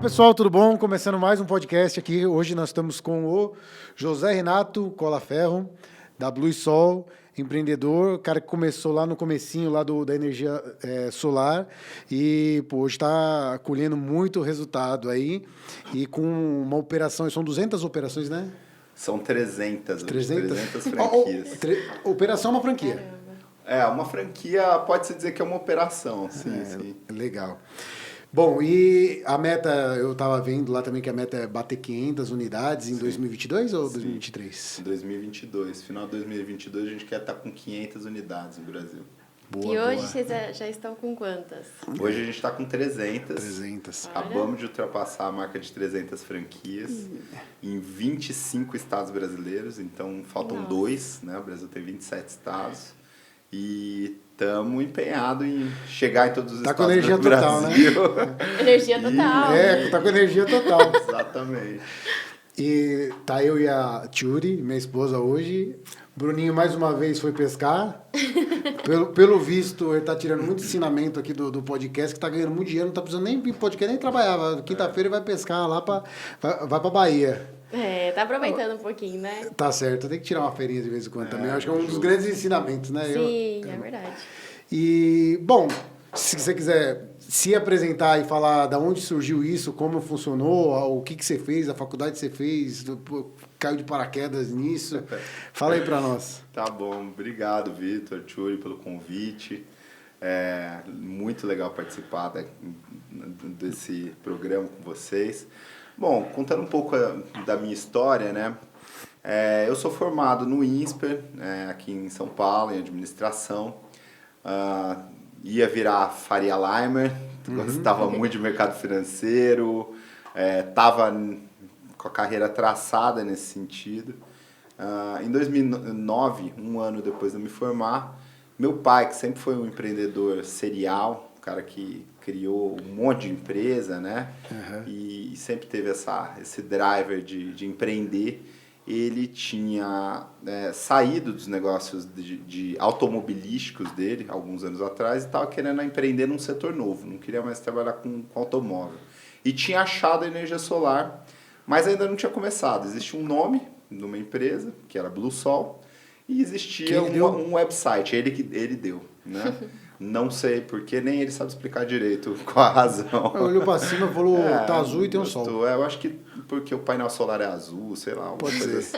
Pessoal, tudo bom? Começando mais um podcast aqui. Hoje nós estamos com o José Renato Colaferro, da Blue Sol, empreendedor, cara que começou lá no comecinho lá da energia solar e hoje está colhendo muito resultado aí e com uma operação, são 200 operações, né? São 300 franquias. Operação é uma franquia? Caramba. Uma franquia pode-se dizer que é uma operação, sim. Legal. Bom, e a meta, eu estava vendo lá também que a meta é bater 500 unidades em 2022 ou 2023? Em 2022. Final de 2022 a gente quer estar com 500 unidades no Brasil. Boa, e hoje vocês já estão com quantas? Hoje a gente está com 300. 300. Acabamos de ultrapassar a marca de 300 franquias em 25 estados brasileiros, então faltam 2, né? O Brasil tem 27 estados. E estamos empenhados em chegar em todos os estados do Brasil. Total, né? Energia total. Tá com energia total. Exatamente. E tá eu e a Tchuri, minha esposa hoje. Bruninho mais uma vez foi pescar. Pelo visto, ele tá tirando muito ensinamento aqui do podcast, que tá ganhando muito dinheiro, não tá precisando nem ir podcast, nem trabalhar. Quinta-feira ele vai pescar lá, vai pra Bahia. Tá aproveitando um pouquinho, né? Tá certo, tem que tirar uma feirinha de vez em quando também. Eu acho que é um dos grandes ensinamentos, né? Sim, é verdade. E, bom, se você quiser se apresentar e falar de onde surgiu isso, como funcionou, o que você fez, a faculdade que você fez, caiu de paraquedas nisso, fala aí pra nós. Tá bom, obrigado, Vitor, Tchuri, pelo convite. É muito legal participar desse programa com vocês. Bom, contando um pouco da minha história, né? Eu sou formado no INSPER, aqui em São Paulo, em administração. Ia virar Faria Limer, gostava muito de mercado financeiro, estava com a carreira traçada nesse sentido. Em 2009, um ano depois de eu me formar, meu pai, que sempre foi um empreendedor serial, um cara que criou um monte de empresa, né? E sempre teve esse driver de empreender. Ele tinha saído dos negócios de automobilísticos dele, alguns anos atrás, e estava querendo empreender num setor novo, não queria mais trabalhar com automóvel. E tinha achado a energia solar, mas ainda não tinha começado. Existia um nome de uma empresa, que era Blue Sol, e existia um website, ele deu, né? Não sei porque, nem ele sabe explicar direito qual a razão. Olhou pra cima e falou, tá azul e tem um sol. Eu acho que porque o painel solar é azul, sei lá, alguma coisa assim.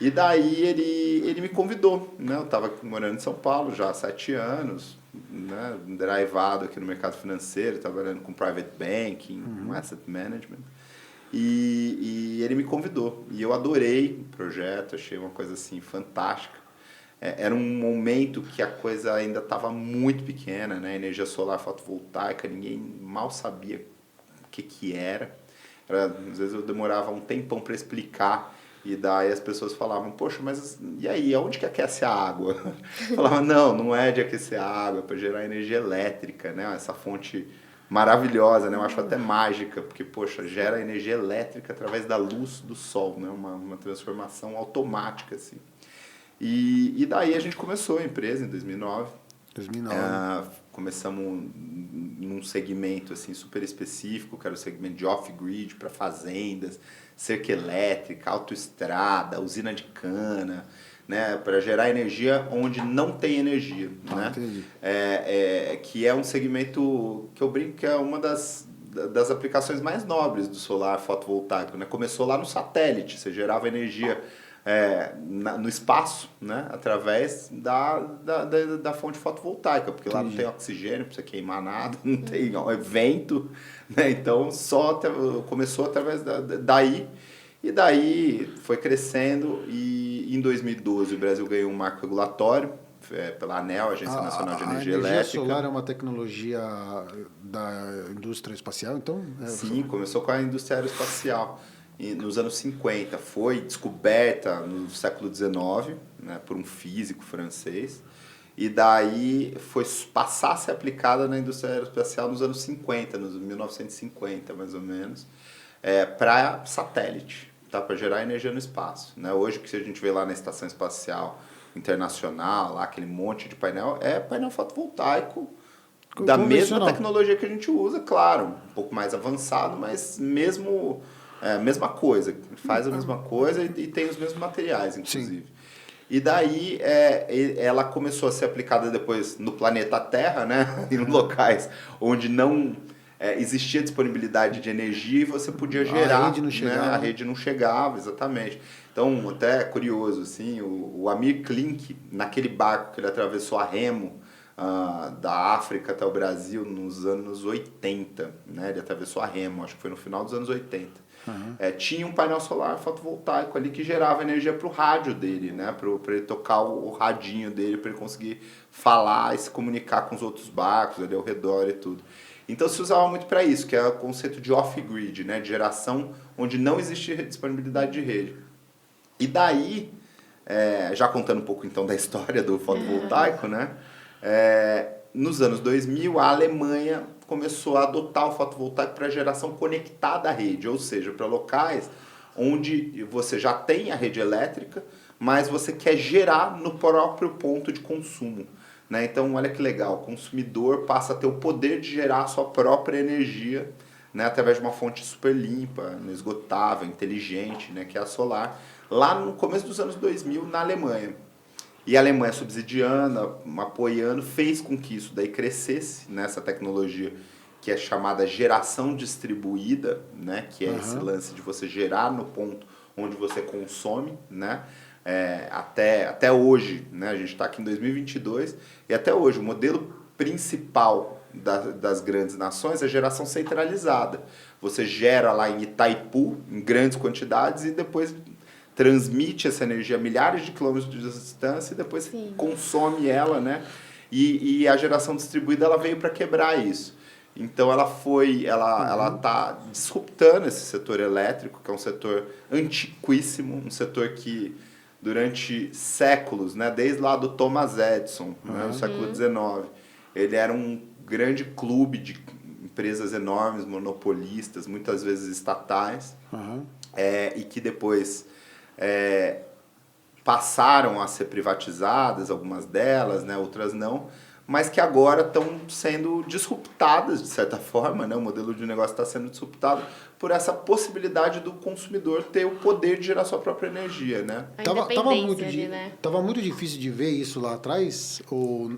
E daí ele me convidou, né? Eu estava morando em São Paulo já há 7 anos, né? Drivado aqui no mercado financeiro, trabalhando com private banking, com asset management. E ele me convidou. E eu adorei o projeto, achei uma coisa assim fantástica. Era um momento que a coisa ainda estava muito pequena, né? Energia solar fotovoltaica, ninguém mal sabia o que era. Às vezes eu demorava um tempão para explicar, e daí as pessoas falavam, poxa, mas e aí, aonde que aquece a água? Eu falava, não é de aquecer a água, é para gerar energia elétrica, né? Essa fonte maravilhosa, né? Eu acho até mágica, porque, poxa, gera energia elétrica através da luz do sol, né? Uma transformação automática, assim. E daí a gente começou a empresa em 2009. Começamos num segmento assim, super específico, que era o segmento de off-grid para fazendas, cerca elétrica, autoestrada, usina de cana, né, para gerar energia onde não tem energia. Né? Que é um segmento que eu brinco que é uma das aplicações mais nobres do solar fotovoltaico. Né? Começou lá no satélite, você gerava energia no espaço, né? Através da fonte fotovoltaica, porque lá não tem oxigênio para você queimar nada, não tem vento, né? Então começou através daí, e daí foi crescendo, e em 2012 o Brasil ganhou um marco regulatório pela ANEEL, Agência Nacional de Energia Elétrica. A energia solar é uma tecnologia da indústria espacial, então? Sim, começou com a indústria aeroespacial. Nos anos 50, foi descoberta no século XIX, né, por um físico francês, e daí foi passar a ser aplicada na indústria aeroespacial nos anos 50, nos 1950 mais ou menos, para satélite, tá, para gerar energia no espaço. Né? Hoje o que a gente vê lá na Estação Espacial Internacional, lá aquele monte de painel, é painel fotovoltaico da mesma tecnologia que a gente usa, claro, um pouco mais avançado, mas mesma coisa, faz a mesma coisa e tem os mesmos materiais, inclusive. Sim. E daí ela começou a ser aplicada depois no planeta Terra, né? Em locais onde não existia disponibilidade de energia e você podia gerar. A rede não chegava. Né? A rede não chegava, exatamente. Então, até curioso, assim, o Amir Klink, naquele barco que ele atravessou a remo, da África até o Brasil nos anos 80, né? Ele atravessou a remo, acho que foi no final dos anos 80. Uhum. Tinha um painel solar fotovoltaico ali que gerava energia para o rádio dele, né? Para ele tocar o radinho dele, para ele conseguir falar e se comunicar com os outros barcos ali ao redor e tudo. Então se usava muito para isso, que é o conceito de off-grid, né? De geração onde não existe disponibilidade de rede. E daí, já contando um pouco então da história do fotovoltaico, né? Nos anos 2000, a Alemanha começou a adotar o fotovoltaico para geração conectada à rede, ou seja, para locais onde você já tem a rede elétrica, mas você quer gerar no próprio ponto de consumo. Né? Então, olha que legal, o consumidor passa a ter o poder de gerar a sua própria energia, né? Através de uma fonte super limpa, inesgotável, inteligente, né? Que é a solar, lá no começo dos anos 2000, na Alemanha. E a Alemanha subsidiando, apoiando, fez com que isso daí crescesse, nessa tecnologia que é chamada geração distribuída, né? Que é esse lance de você gerar no ponto onde você consome, né? Até hoje, né? A gente está aqui em 2022 e até hoje o modelo principal das grandes nações é a geração centralizada. Você gera lá em Itaipu, em grandes quantidades, e depois transmite essa energia a milhares de quilômetros de distância e depois consome ela, né? E a geração distribuída ela veio para quebrar isso. Então ela está disruptando esse setor elétrico, que é um setor antiquíssimo, um setor que durante séculos, né, desde lá do Thomas Edison, né, no século XIX, ele era um grande clube de empresas enormes, monopolistas, muitas vezes estatais, e que depois passaram a ser privatizadas, algumas delas, né, outras não, mas que agora estão sendo disruptadas de certa forma, né? O modelo de negócio está sendo disruptado por essa possibilidade do consumidor ter o poder de gerar sua própria energia, né? Tava muito difícil de ver isso lá atrás? Ou...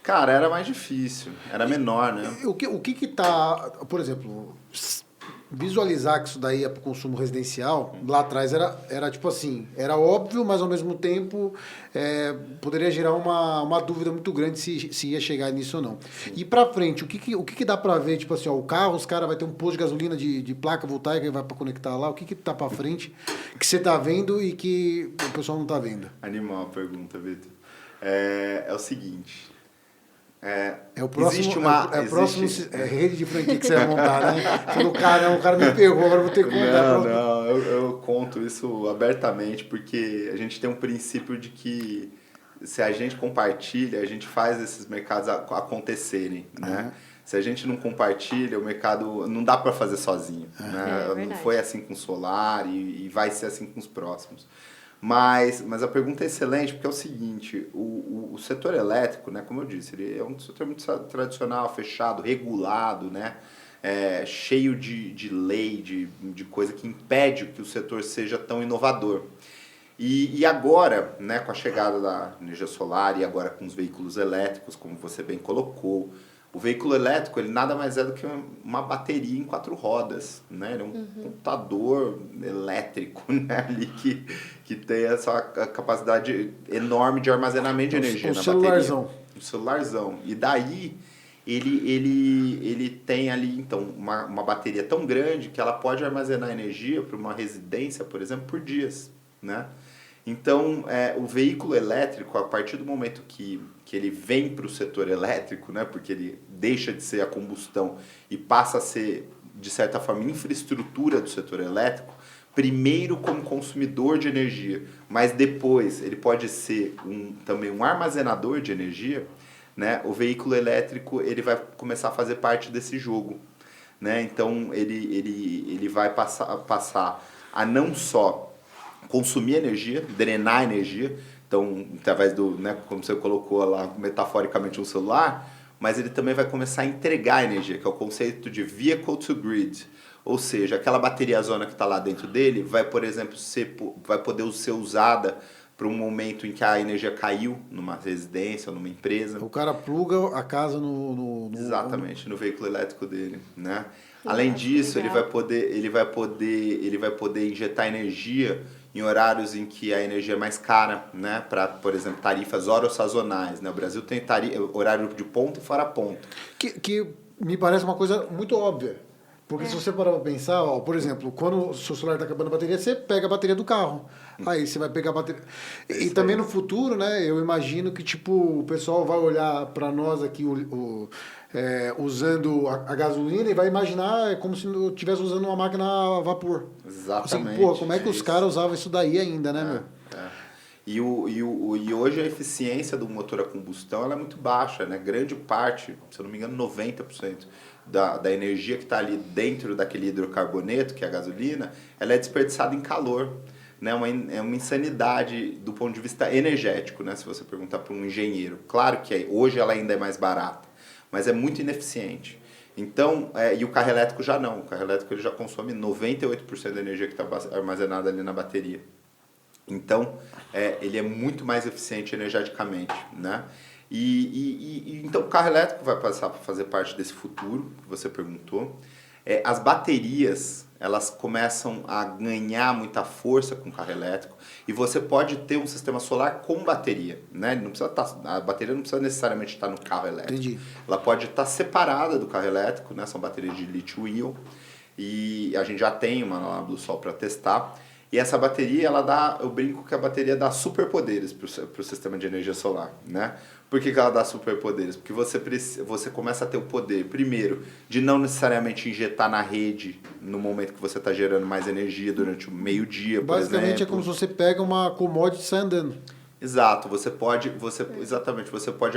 Cara, era mais difícil, era menor, né? O que tá, por exemplo, visualizar que isso daí é para o consumo residencial, lá atrás era tipo assim, era óbvio, mas ao mesmo tempo poderia gerar uma dúvida muito grande se ia chegar nisso ou não. Sim. E para frente, o que dá para ver, tipo assim, ó, o carro, os caras vai ter um posto de gasolina de placa voltaica e vai para conectar lá, o que tá para frente que você tá vendo e que o pessoal não tá vendo? Animal a pergunta, Vitor. É o seguinte... É o próximo, próximo rede de franquia que você vai montar, né? Falou, o cara me pegou, agora eu vou ter que contar. Não, eu conto isso abertamente, porque a gente tem um princípio de que se a gente compartilha, a gente faz esses mercados acontecerem, né? Se a gente não compartilha, o mercado não dá para fazer sozinho, né? Não foi assim com o solar e vai ser assim com os próximos. Mas a pergunta é excelente, porque é o seguinte, o setor elétrico, né, como eu disse, ele é um setor muito tradicional, fechado, regulado, né, cheio de lei, de coisa que impede que o setor seja tão inovador. E agora, né, com a chegada da energia solar e agora com os veículos elétricos, como você bem colocou, o veículo elétrico, ele nada mais é do que uma bateria em 4 rodas, né? Ele é um computador elétrico, né? Ali que tem essa capacidade enorme de armazenamento de energia na bateria. Um celularzão. E daí, ele tem ali, então, uma bateria tão grande que ela pode armazenar energia para uma residência, por exemplo, por dias, né? Então, o veículo elétrico, a partir do momento que ele vem para o setor elétrico, né, porque ele deixa de ser a combustão e passa a ser, de certa forma, infraestrutura do setor elétrico, primeiro como consumidor de energia, mas depois ele pode ser também um armazenador de energia, né, o veículo elétrico ele vai começar a fazer parte desse jogo. Né? Então, ele vai passar a não só consumir energia, drenar energia, então, através do, né, como você colocou lá, metaforicamente, um celular, mas ele também vai começar a entregar energia, que é o conceito de vehicle to grid. Ou seja, aquela bateriazona que está lá dentro dele vai, por exemplo, vai poder ser usada para um momento em que a energia caiu numa residência ou numa empresa. O cara pluga a casa Exatamente, no veículo elétrico dele, né? Além disso, ele vai poder injetar energia em horários em que a energia é mais cara, né? Para, por exemplo, tarifas sazonais, né? O Brasil tem horário de ponta e fora ponta. Que me parece uma coisa muito óbvia. Porque se você parar para pensar, ó, por exemplo, quando o seu celular está acabando a bateria, você pega a bateria do carro. Aí você vai pegar a bateria. E também no futuro, né, eu imagino que tipo, o pessoal vai olhar para nós aqui usando a gasolina e vai imaginar como se eu estivesse usando uma máquina a vapor. Exatamente. Assim, pô, como é que os caras usavam isso daí ainda, né, meu? E hoje a eficiência do motor a combustão ela é muito baixa, né? Grande parte, se eu não me engano, 90% da energia que está ali dentro daquele hidrocarboneto, que é a gasolina, ela é desperdiçada em calor. Né? É uma insanidade do ponto de vista energético, né? Se você perguntar para um engenheiro. Claro que hoje ela ainda é mais barata, mas é muito ineficiente. Então, e o carro elétrico já não. O carro elétrico ele já consome 98% da energia que está armazenada ali na bateria. Então, ele é muito mais eficiente energeticamente, né? Então, o carro elétrico vai passar a fazer parte desse futuro que você perguntou. As baterias, elas começam a ganhar muita força com o carro elétrico e você pode ter um sistema solar com bateria, né? Não precisa a bateria não precisa necessariamente estar no carro elétrico. Entendi. Ela pode estar separada do carro elétrico, né? São baterias de lítio-íon e a gente já tem uma lá do Sol para testar. E essa bateria, eu brinco que a bateria dá superpoderes para o sistema de energia solar, né? Por que ela dá superpoderes? Porque você começa a ter o poder, primeiro, de não necessariamente injetar na rede no momento que você está gerando mais energia durante o meio-dia, por exemplo. Basicamente é como se você pega uma commodity e sai andando. Exato, você pode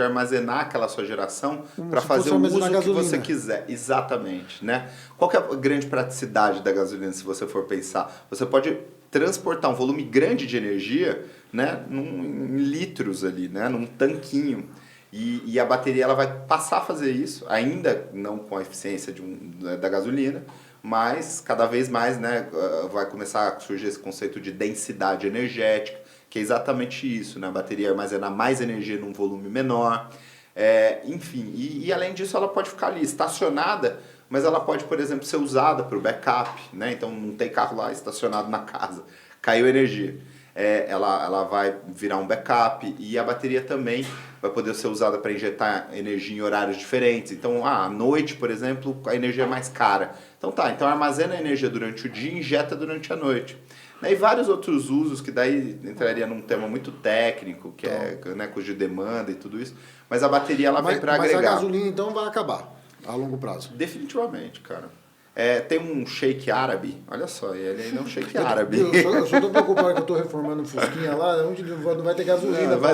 armazenar aquela sua geração para fazer o uso que você quiser. Exatamente, né? Qual que é a grande praticidade da gasolina, se você for pensar? Você pode transportar um volume grande de energia, né, em litros ali, né, num tanquinho. E a bateria ela vai passar a fazer isso, ainda não com a eficiência da gasolina, mas cada vez mais, né, vai começar a surgir esse conceito de densidade energética, que é exatamente isso, né? A bateria armazena mais energia num volume menor, enfim. E além disso, ela pode ficar ali estacionada, mas ela pode, por exemplo, ser usada para o backup, né? Então não tem carro lá estacionado na casa, caiu energia. Ela vai virar um backup e a bateria também vai poder ser usada para injetar energia em horários diferentes. Então, à noite, por exemplo, a energia é mais cara. Então armazena a energia durante o dia e injeta durante a noite. E vários outros usos que daí entraria num tema muito técnico, que é, né, custo de demanda e tudo isso. Mas a bateria ela vem para agregar. Mas a gasolina então vai acabar a longo prazo? Definitivamente, cara. Tem um sheik árabe, olha só, ele ainda é um sheik árabe. Eu só tô preocupado que eu tô reformando um Fusquinha lá, onde não vai ter gasolina. Vai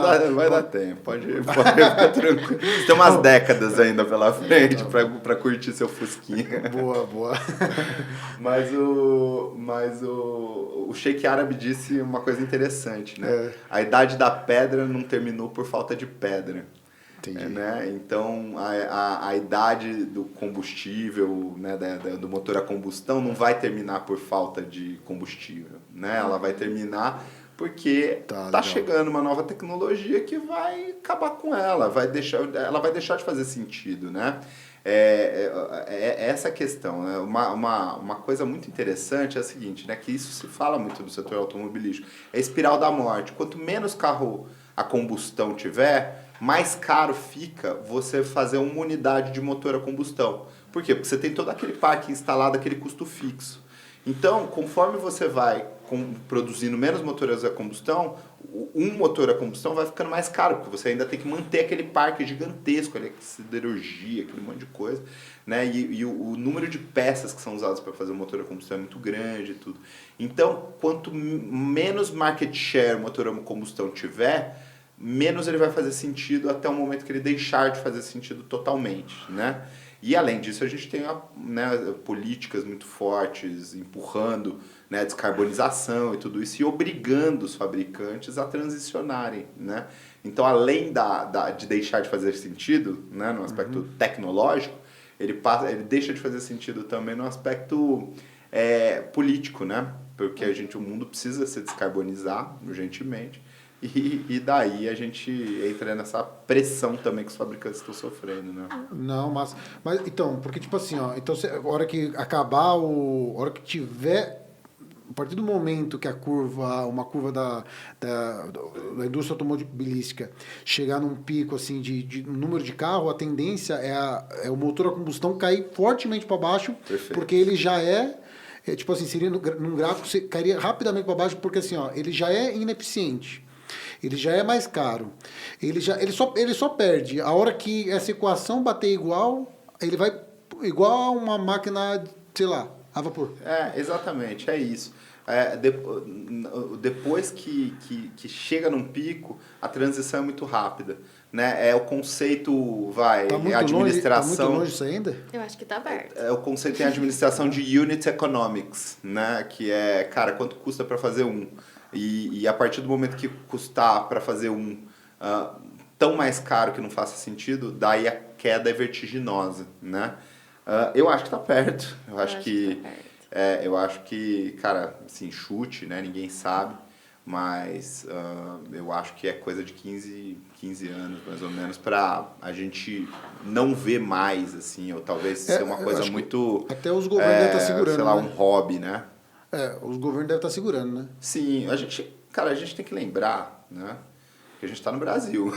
dar tempo, pode ficar tranquilo. Tem umas décadas ainda pela frente para curtir seu Fusquinha. Boa. Mas o sheik árabe disse uma coisa interessante, né? A idade da pedra não terminou por falta de pedra. Né? Então, a idade do combustível, né, do motor a combustão, não vai terminar por falta de combustível. Né? Ela vai terminar porque tá chegando uma nova tecnologia que vai acabar com ela. Ela vai deixar de fazer sentido. Né? Essa questão. Né? Uma coisa muito interessante é a seguinte, né? Que isso se fala muito do setor automobilístico. É a espiral da morte. Quanto menos carro a combustão tiver, mais caro fica você fazer uma unidade de motor a combustão. Por quê? Porque você tem todo aquele parque instalado, aquele custo fixo. Então, conforme você vai produzindo menos motores a combustão, um motor a combustão vai ficando mais caro, porque você ainda tem que manter aquele parque gigantesco, aquela siderurgia, aquele monte de coisa. Né? E o número de peças que são usadas para fazer o motor a combustão é muito grande e tudo. Então, quanto menos market share o motor a combustão tiver, menos ele vai fazer sentido até o momento que ele deixar de fazer sentido totalmente, né? E, além disso, a gente tem né, políticas muito fortes empurrando, né, descarbonização e tudo isso, e obrigando os fabricantes a transicionarem, né? Então, além de deixar de fazer sentido, né, no aspecto tecnológico, ele deixa de fazer sentido também no aspecto político, né? Porque o mundo precisa se descarbonizar urgentemente, e daí a gente entra nessa pressão também que os fabricantes estão sofrendo, né? Não, mas então, porque tipo assim, ó, então a hora que acabar a hora que tiver, a partir do momento que uma curva da indústria automobilística chegar num pico assim de número de carro, a tendência é o motor a combustão cair fortemente para baixo, Perfeito. porque ele já tipo assim, seria num gráfico, você cairia rapidamente para baixo, porque assim, ó, ele já é ineficiente. Ele já é mais caro. Ele só perde. A hora que essa equação bater igual, ele vai igual a uma máquina, sei lá, a vapor. Exatamente, é isso. Depois que chega num pico, a transição é muito rápida. Né? O conceito, administração... Tá muito longe isso ainda? Eu acho que tá aberto. O conceito em administração de unit economics, né? Que é, cara, quanto custa para fazer um? E a partir do momento que custar para fazer um tão mais caro que não faça sentido, daí a queda é vertiginosa, né? Eu acho que tá perto. Eu acho que, cara, assim, chute, né? Ninguém sabe. Mas eu acho que é coisa de 15 anos, mais ou menos, para a gente não ver mais, assim, ou talvez ser uma coisa muito... Até os governos devem estar segurando, sei lá, né? um hobby, né? Os governos devem estar segurando, né? Sim, a gente tem que lembrar, né? Que a gente está no Brasil.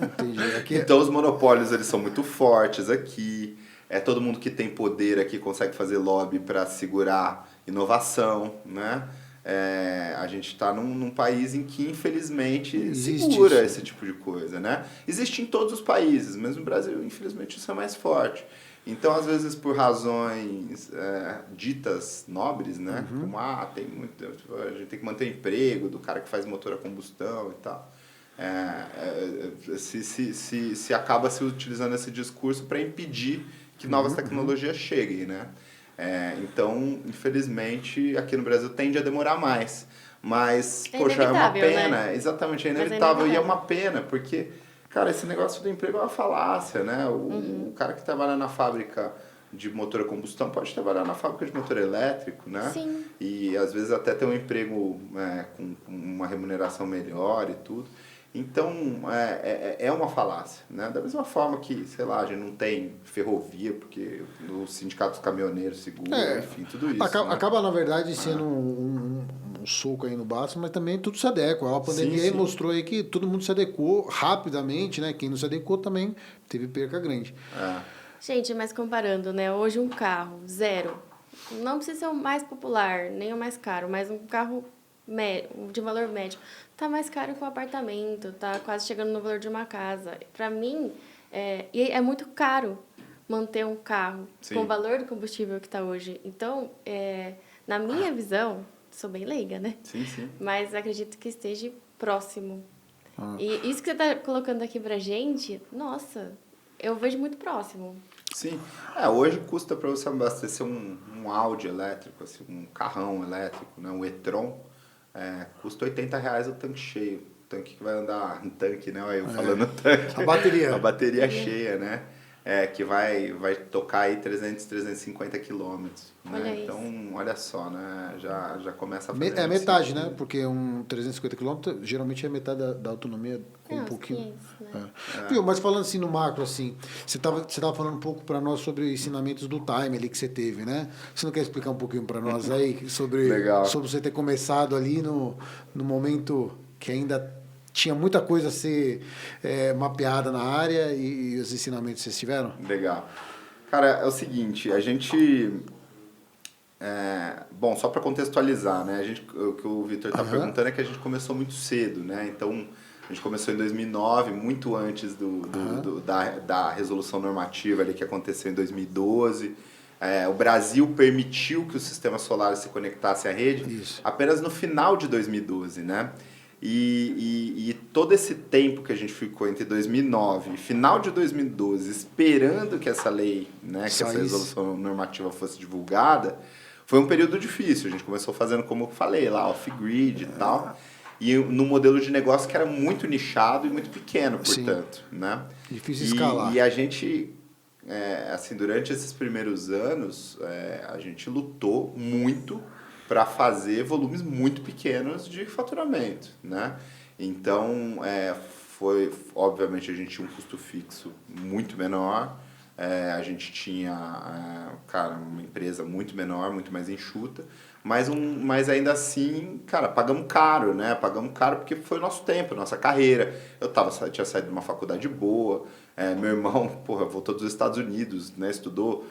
Entendi. Então os monopólios, eles são muito fortes aqui. Todo mundo que tem poder aqui consegue fazer lobby para segurar inovação, né? A gente está num país em que, infelizmente, segura esse tipo de coisa, né? Existe em todos os países, mas no Brasil, infelizmente, isso é mais forte. Então, às vezes, por razões ditas nobres, né? Como, a gente tem que manter o emprego do cara que faz motor a combustão e tal. Se acaba se utilizando esse discurso para impedir que novas tecnologias cheguem, né? Então, infelizmente, aqui no Brasil tende a demorar mais. Mas, poxa, é uma pena. Né? Exatamente, é inevitável. E é uma pena, porque, cara, esse negócio do emprego é uma falácia, né? O cara que trabalha na fábrica de motor a combustão pode trabalhar na fábrica de motor elétrico, né? Sim. E, às vezes, até ter um emprego com uma remuneração melhor e tudo. Então, é uma falácia, né? Da mesma forma que, sei lá, a gente não tem ferrovia, porque os sindicatos caminhoneiros seguram, enfim, tudo isso. Acaba, na verdade, sendo um soco aí no baço, mas também tudo se adequa. A pandemia aí mostrou aí que todo mundo se adequou rapidamente, né? Quem não se adequou também teve perca grande. Gente, mas comparando, né? Hoje um carro, zero. Não precisa ser o mais popular, nem o mais caro, mas um carro de valor médio. Tá mais caro que um apartamento, tá quase chegando no valor de uma casa. Para mim, é muito caro manter um carro com o valor do combustível que está hoje. Então, na minha visão, sou bem leiga, né? Sim, sim. Mas acredito que esteja próximo. E isso que você está colocando aqui pra gente, nossa, eu vejo muito próximo. Sim. Hoje custa para você abastecer um Audi elétrico, assim, um carrão elétrico, né? Um e-tron. Custa R$80 o tanque cheio. O tanque que vai andar... Um tanque, né? Eu falando tanque. A bateria. A bateria cheia, né? Que vai tocar aí 300, 350 quilômetros. Né? Então, olha só, né? Já começa a fazer metade, né? Porque um 350 quilômetros geralmente é metade da autonomia, um pouquinho. Né? Viu, mas falando assim no macro, assim, você tava falando um pouco para nós sobre ensinamentos do time ali que você teve, né? Você não quer explicar um pouquinho para nós aí sobre você ter começado ali no momento que ainda tinha muita coisa a ser mapeada na área e os ensinamentos que vocês tiveram? Legal. Cara, é o seguinte, a gente... bom, só para contextualizar, né? O que o Vitor está perguntando é que a gente começou muito cedo, né? Então, a gente começou em 2009, muito antes da resolução normativa ali que aconteceu em 2012. O Brasil permitiu que os sistemas solares se conectassem à rede apenas no final de 2012, né? E todo esse tempo que a gente ficou entre 2009 e final de 2012 esperando que essa lei, né, que essa resolução normativa fosse divulgada, foi um período difícil. A gente começou fazendo, como eu falei, lá off-grid e tal, e no modelo de negócio que era muito nichado e muito pequeno, portanto. Né? Difícil escalar. E a gente, assim, durante esses primeiros anos, a gente lutou muito para fazer volumes muito pequenos de faturamento, né? Então, obviamente, a gente tinha um custo fixo muito menor, a gente tinha, uma empresa muito menor, muito mais enxuta, mas ainda assim, cara, pagamos caro, né? Pagamos caro porque foi o nosso tempo, a nossa carreira. Eu tinha saído de uma faculdade boa, meu irmão, voltou dos Estados Unidos, né? Estudou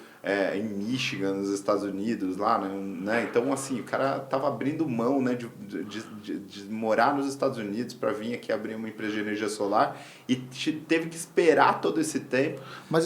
em Michigan, nos Estados Unidos, lá, né? Então, assim, o cara tava abrindo mão, né, de morar nos Estados Unidos para vir aqui abrir uma empresa de energia solar e teve que esperar todo esse tempo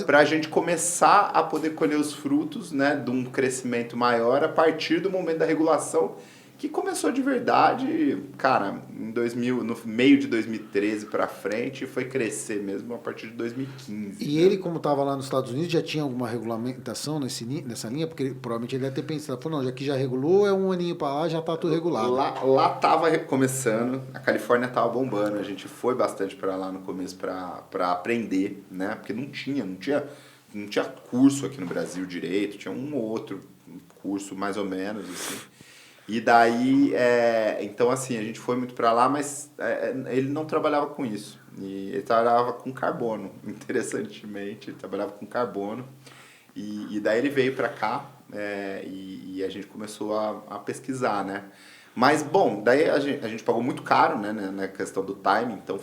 para a gente começar a poder colher os frutos, né, de um crescimento maior a partir do momento da regulação, que começou de verdade, cara, no meio de 2013 para frente, e foi crescer mesmo a partir de 2015. E ele, como estava lá nos Estados Unidos, já tinha alguma regulamentação nessa linha? Porque provavelmente ele deve ter pensado, não, já que já regulou, é um aninho para lá, já está tudo regulado. Lá estava começando, a Califórnia estava bombando, a gente foi bastante para lá no começo para aprender, né? Porque não tinha curso aqui no Brasil direito, tinha um ou outro curso mais ou menos, assim. E daí, então assim, a gente foi muito para lá, mas ele não trabalhava com isso. E ele trabalhava com carbono, interessantemente, ele trabalhava com carbono. E daí ele veio para cá e a gente começou a pesquisar, né? Mas, bom, daí a gente pagou muito caro, né, na questão do timing, então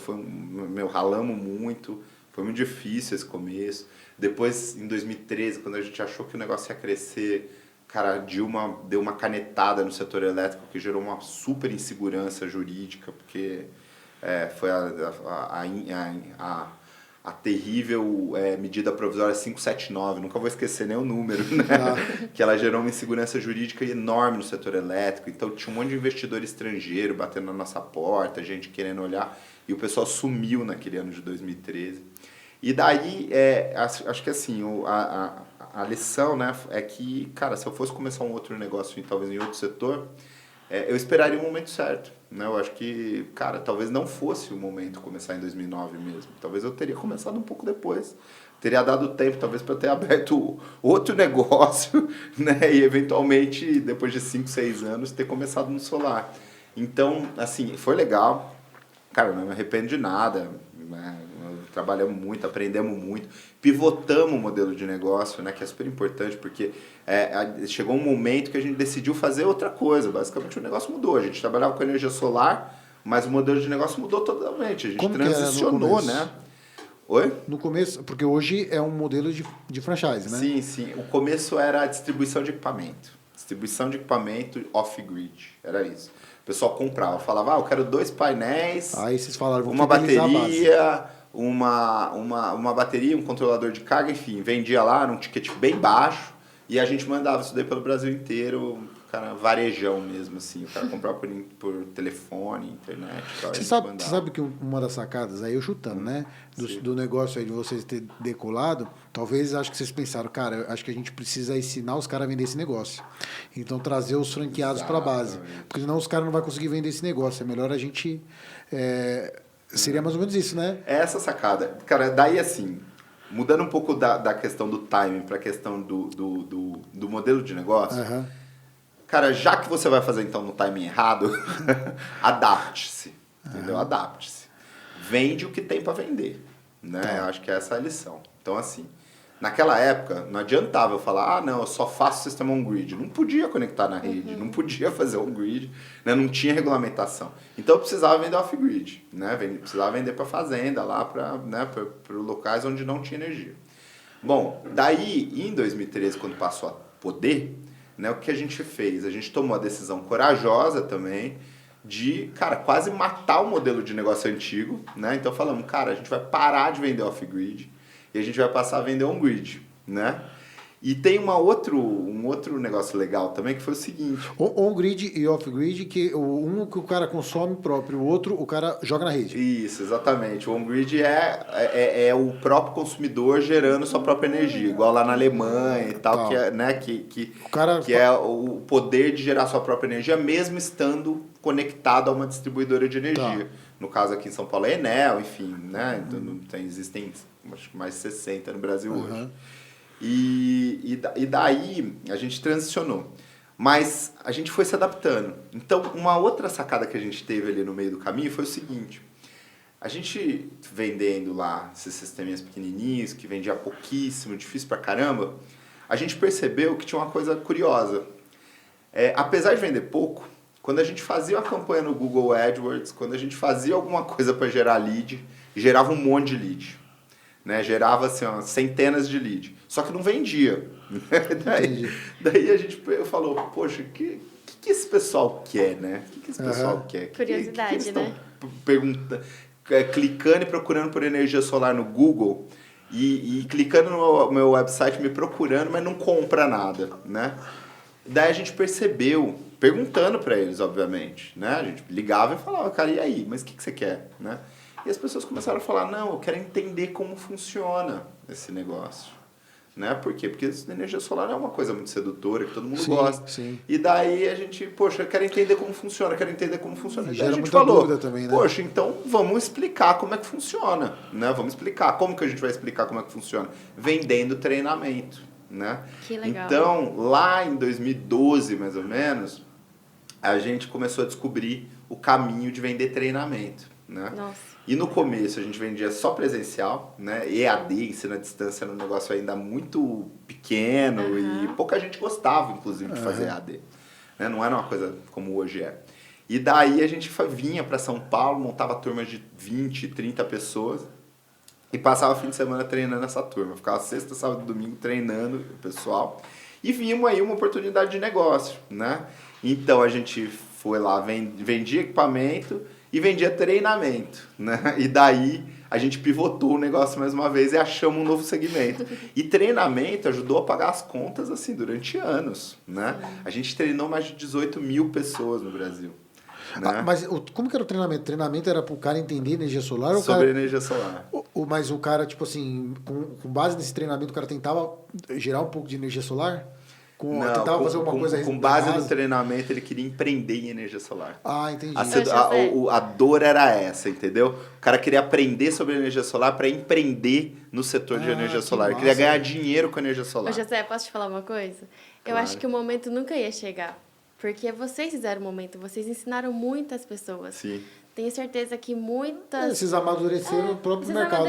ralamos muito, foi muito difícil esse começo. Depois, em 2013, quando a gente achou que o negócio ia crescer, cara, a Dilma deu uma canetada no setor elétrico que gerou uma super insegurança jurídica, porque foi a terrível medida provisória 579, nunca vou esquecer nem o número, né? Que ela gerou uma insegurança jurídica enorme no setor elétrico, então tinha um monte de investidor estrangeiro batendo na nossa porta, gente querendo olhar, e o pessoal sumiu naquele ano de 2013. E daí, acho que assim, a lição, né, é que, cara, se eu fosse começar um outro negócio, talvez em outro setor, eu esperaria o momento certo, né? Eu acho que, cara, talvez não fosse o momento começar em 2009 mesmo. Talvez eu teria começado um pouco depois. Teria dado tempo, talvez, para ter aberto outro negócio, né? E, eventualmente, depois de 5, 6 anos, ter começado no solar. Então, assim, foi legal. Cara, não me arrependo de nada, né? Trabalhamos muito, aprendemos muito, pivotamos o modelo de negócio, né, que é super importante, porque chegou um momento que a gente decidiu fazer outra coisa. Basicamente o negócio mudou. A gente trabalhava com energia solar, mas o modelo de negócio mudou totalmente. A gente transicionou, né? Oi? No começo, porque hoje é um modelo de franchise, né? Sim, sim. O começo era a distribuição de equipamento. Distribuição de equipamento off-grid. Era isso. O pessoal comprava, falava, eu quero 2 painéis, aí vocês falaram, vou uma bateria, uma bateria, um controlador de carga, enfim, vendia lá num ticket bem baixo e a gente mandava isso daí pelo Brasil inteiro, cara, varejão mesmo, assim, o cara comprava por telefone, internet e tal. Você sabe que uma das sacadas, aí eu chutando, né, do negócio aí de vocês ter decolado, talvez acho que vocês pensaram, cara, acho que a gente precisa ensinar os caras a vender esse negócio. Então trazer os franqueados para a base, porque senão os caras não vão conseguir vender esse negócio, é melhor a gente... Seria mais ou menos isso, né? Essa sacada. Cara, daí assim, mudando um pouco da questão do timing para a questão do modelo de negócio, cara, já que você vai fazer então no timing errado, adapte-se, entendeu? Adapte-se. Vende o que tem para vender, né? Eu acho que essa é a lição. Então, assim, naquela época, não adiantava eu falar, não, eu só faço sistema on-grid. Não podia conectar na rede, não podia fazer on-grid, né? Não tinha regulamentação. Então, eu precisava vender off-grid, né? Precisava vender para fazenda, lá para locais onde não tinha energia. Bom, daí, em 2013, quando passou a poder, né, o que a gente fez? A gente tomou a decisão corajosa também de, cara, quase matar o modelo de negócio antigo, né? Então, falamos, cara, a gente vai parar de vender off-grid, e a gente vai passar a vender on-grid, né? E tem um outro negócio legal também, que foi o seguinte. On-grid e off-grid, que um que o cara consome próprio, o outro o cara joga na rede. Isso, exatamente. O on-grid é o próprio consumidor gerando sua própria energia, igual lá na Alemanha e tal, que é, né, que é o poder de gerar sua própria energia, mesmo estando conectado a uma distribuidora de energia. No caso aqui em São Paulo é Enel, enfim, né? Então, existem acho que mais de 60 no Brasil hoje. E daí a gente transicionou. Mas a gente foi se adaptando. Então, uma outra sacada que a gente teve ali no meio do caminho foi o seguinte. A gente vendendo lá esses sisteminhas pequenininhos, que vendia pouquíssimo, difícil pra caramba, a gente percebeu que tinha uma coisa curiosa. Apesar de vender pouco, quando a gente fazia uma campanha no Google AdWords, quando a gente fazia alguma coisa para gerar lead, gerava um monte de lead. Né? Gerava assim, centenas de leads. Só que não vendia. daí a gente falou, poxa, o que esse pessoal quer, né? O que esse pessoal quer? Curiosidade, que né? Perguntando, clicando e procurando por energia solar no Google e clicando no meu website, me procurando, mas não compra nada, né? Daí a gente percebeu, perguntando para eles, obviamente, né? A gente ligava e falava, cara, e aí? Mas o que você quer, né? E as pessoas começaram a falar, não, eu quero entender como funciona esse negócio. Né? Por quê? Porque a energia solar é uma coisa muito sedutora, que todo mundo gosta. Sim. E daí a gente, poxa, eu quero entender como funciona, quero entender como funciona. E gera a gente muita falou, dúvida também, né? Poxa, então vamos explicar como é que funciona. Né? Vamos explicar. Como que a gente vai explicar como é que funciona? Vendendo treinamento. Né? Que legal. Então, lá em 2012, mais ou menos, a gente começou a descobrir o caminho de vender treinamento. Né? Nossa. E no começo a gente vendia só presencial, né? EAD, ensino à distância, era um negócio ainda muito pequeno e pouca gente gostava, inclusive, de fazer EAD. Né? Não era uma coisa como hoje é. E daí a gente vinha para São Paulo, montava turmas de 20, 30 pessoas e passava o fim de semana treinando essa turma. Ficava sexta, sábado e domingo treinando o pessoal. E vimos aí uma oportunidade de negócio, né? Então a gente foi lá, vendia equipamento e vendia treinamento, né? E daí a gente pivotou o negócio mais uma vez e achamos um novo segmento. E treinamento ajudou a pagar as contas assim durante anos, né? A gente treinou mais de 18 mil pessoas no Brasil. Né? Mas como que era o treinamento? O treinamento era para o cara entender energia solar? Ou sobre energia solar. Mas o cara, tipo assim, com base nesse treinamento, o cara tentava gerar um pouco de energia solar? Tentava fazer uma coisa com base no treinamento, ele queria empreender em energia solar. Ah, entendi. A dor era essa, entendeu? O cara queria aprender sobre energia solar para empreender no setor de energia solar. Ele queria ganhar dinheiro com energia solar. Ô, José, posso te falar uma coisa? Eu acho que o momento nunca ia chegar. Porque vocês fizeram o momento, vocês ensinaram muitas pessoas. Sim. Tenho certeza que muitas... Vocês amadureceram o próprio mercado.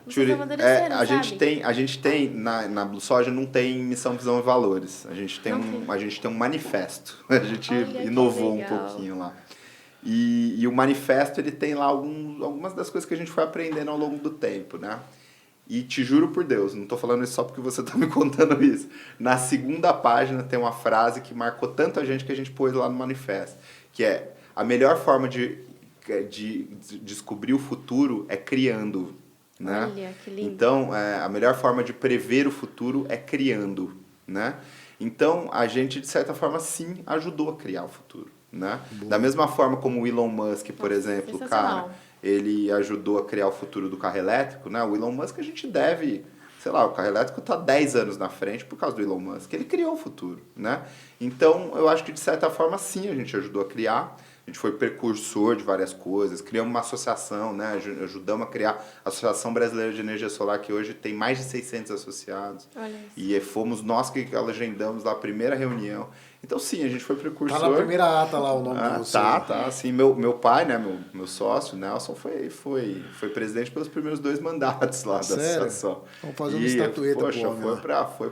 Vocês amadureceram, a gente tem na Blue Soja não tem missão, visão e valores. A gente tem um manifesto. A gente inovou um pouquinho lá. E o manifesto ele tem lá algumas das coisas que a gente foi aprendendo ao longo do tempo, né? E te juro por Deus, não estou falando isso só porque você está me contando isso. Na segunda página tem uma frase que marcou tanto a gente que a gente pôs lá no manifesto, que é: a melhor forma de descobrir o futuro é criando. Né? Olha, que lindo. Então, a melhor forma de prever o futuro é criando. Né? Então, a gente, de certa forma, sim, ajudou a criar o futuro. Né? Da mesma forma como o Elon Musk, por exemplo, cara, ele ajudou a criar o futuro do carro elétrico, né? O Elon Musk a gente deve, sei lá, o carro elétrico está 10 anos na frente por causa do Elon Musk. Ele criou o futuro, né? Então, eu acho que de certa forma, sim, a gente ajudou a criar. A gente foi precursor de várias coisas, criamos uma associação, né? Ajudamos a criar a Associação Brasileira de Energia Solar, que hoje tem mais de 600 associados. E fomos nós que agendamos lá a primeira reunião. Então, sim, a gente foi precursor. Tá na primeira ata lá o nome de você. Tá. Assim, meu pai, né, meu sócio, Nelson, foi presidente pelos primeiros 2 mandatos lá da associação. Vamos fazer uma estatueta, poxa, foi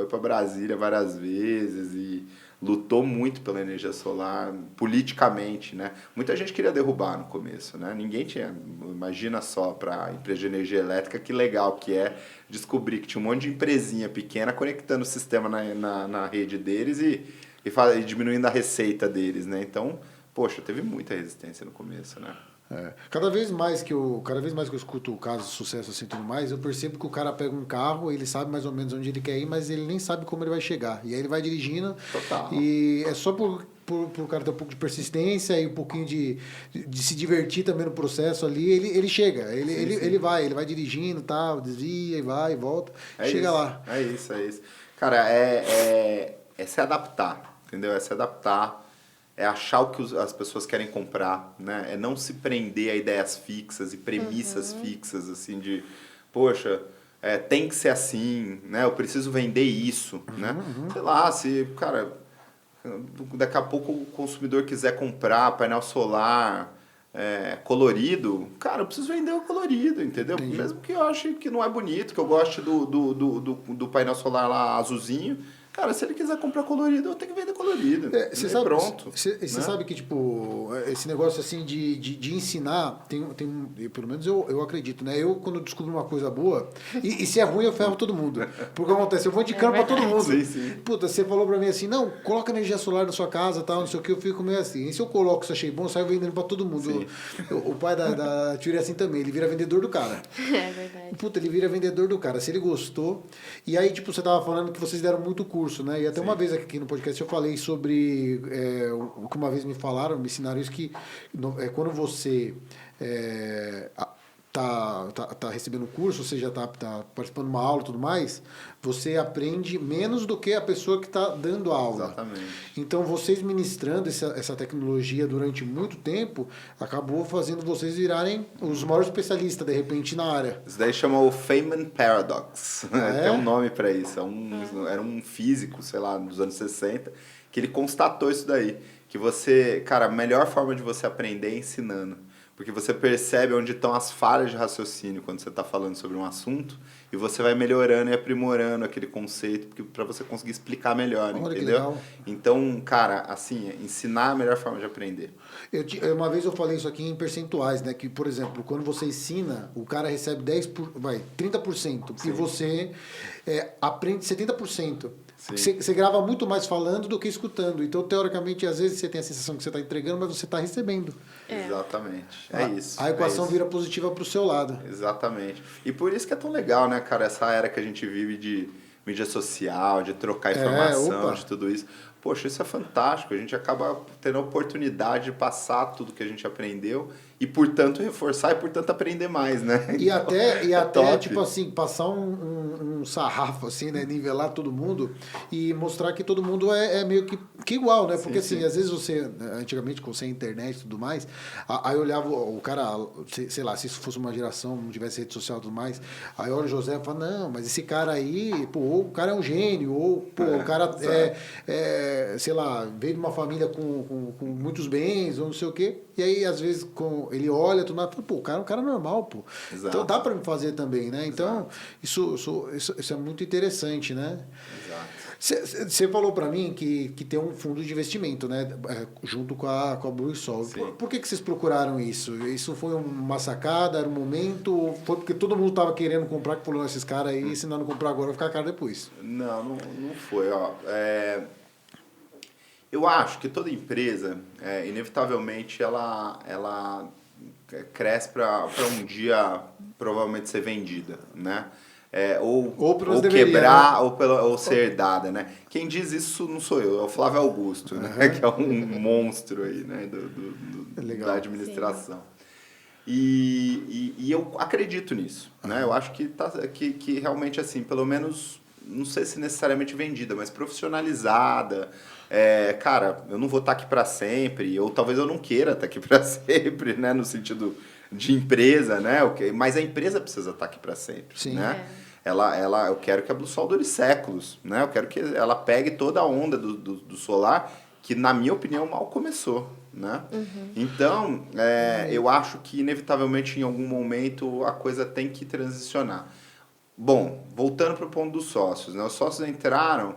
pra Brasília várias vezes e lutou muito pela energia solar, politicamente, né? Muita gente queria derrubar no começo, né? Ninguém tinha... Imagina só, para a empresa de energia elétrica, que legal que é descobrir que tinha um monte de empresinha pequena conectando o sistema na rede deles e diminuindo a receita deles, né? Então, poxa, teve muita resistência no começo, né? Cada vez mais que eu escuto casos de sucesso assim e tudo mais, eu percebo que o cara pega um carro, ele sabe mais ou menos onde ele quer ir, mas ele nem sabe como ele vai chegar. E aí ele vai dirigindo. Total. E é só por cara ter um pouco de persistência e um pouquinho de se divertir também no processo ali, ele chega. Ele vai dirigindo, tal, desvia e vai e volta. Chega isso, lá. É isso. Cara, é se adaptar, entendeu? É se adaptar. É achar o que as pessoas querem comprar, né? É não se prender a ideias fixas e premissas fixas, assim, de, poxa, tem que ser assim, né? Eu preciso vender isso, né? Sei lá, se, cara, daqui a pouco o consumidor quiser comprar painel solar colorido, cara, eu preciso vender o colorido, entendeu? Entendi. Mesmo que eu ache que não é bonito, que eu goste do painel solar lá azulzinho. Cara, se ele quiser comprar colorido, eu tenho que vender colorido. Você sabe, pronto. Você sabe que, tipo, esse negócio assim de ensinar, pelo menos eu acredito, né? Eu, quando descubro uma coisa boa, e se é ruim, eu ferro todo mundo. Porque acontece, eu vou indicando pra todo mundo. Sim. Puta, você falou pra mim assim, não, coloca energia solar na sua casa, tal, não sei o que, eu fico meio assim. E se eu coloco isso, achei bom, eu saio vendendo pra todo mundo. O pai da Tia é assim também, ele vira vendedor do cara. É verdade. Puta, ele vira vendedor do cara. Se ele gostou. E aí, tipo, você tava falando que vocês deram muito curso, né? E até uma vez aqui no podcast eu falei sobre o que uma vez me ensinaram isso, que quando você tá recebendo curso, ou seja, tá participando de uma aula e tudo mais, você aprende menos do que a pessoa que está dando a aula. Exatamente. Então, vocês ministrando essa tecnologia durante muito tempo, acabou fazendo vocês virarem os maiores especialistas, de repente, na área. Isso daí chama o Feynman Paradox. É? Tem um nome para isso. Era um físico, sei lá, dos anos 60, que ele constatou isso daí. Que você, cara, a melhor forma de você aprender é ensinando. Porque você percebe onde estão as falhas de raciocínio quando você está falando sobre um assunto e você vai melhorando e aprimorando aquele conceito para você conseguir explicar melhor, Olha, entendeu? que legal. Então, cara, assim, ensinar é a melhor forma de aprender. Uma vez eu falei isso aqui em percentuais, né? Que, por exemplo, quando você ensina, o cara recebe 30%. Sim. E você aprende 70%. Sim. Você grava muito mais falando do que escutando. Então, teoricamente, às vezes você tem a sensação que você está entregando, mas você está recebendo. Exatamente. É isso. A equação vira positiva para o seu lado. Exatamente. E por isso que é tão legal, né, cara? Essa era que a gente vive de mídia social, de trocar informação, de tudo isso. Poxa, isso é fantástico. A gente acaba tendo a oportunidade de passar tudo que a gente aprendeu e, portanto, reforçar e, portanto, aprender mais, né? E até top. tipo assim, passar um sarrafo, assim, né? Nivelar todo mundo e mostrar que todo mundo é meio que igual, né? Porque, assim, às vezes você, antigamente, com sem internet e tudo mais, aí eu olhava o cara, sei lá, se isso fosse uma geração, não tivesse rede social e tudo mais, aí olha o José e fala, não, mas esse cara aí, pô, ou o cara é um gênio, ou, pô, o cara sei lá, veio de uma família com muitos bens, ou não sei o quê, e aí, às vezes, ele olha, tudo mais, pô, o cara é um cara normal, pô. Exato. Então dá para me fazer também, né? Então, isso é muito interessante, né? Exato. Você falou para mim que tem um fundo de investimento, né? Junto com a Blue Sol. Por que vocês procuraram isso? Isso foi uma sacada, era um momento? Ou foi porque todo mundo estava querendo comprar, que falou, esses caras aí, se não comprar agora, vai ficar caro depois? Não foi, ó. Eu acho que toda empresa, inevitavelmente, ela cresce para um dia provavelmente ser vendida, né? Ou quebrar, né? ou ser herdada, né? Quem diz isso não sou eu, é o Flávio Augusto, né? Que é um monstro aí, né? Da administração. E eu acredito nisso, né? Eu acho que realmente, assim, pelo menos, não sei se necessariamente vendida, mas profissionalizada. Cara, eu não vou estar aqui para sempre, ou talvez eu não queira estar aqui para sempre, né? No sentido de empresa, né? Mas a empresa precisa estar aqui para sempre, sim, né? Eu quero que a Blue Sol dure séculos, né? Eu quero que ela pegue toda a onda do solar, que na minha opinião mal começou, né? Então, eu acho que inevitavelmente em algum momento a coisa tem que transicionar. Bom, voltando para o ponto dos sócios, né? Os sócios entraram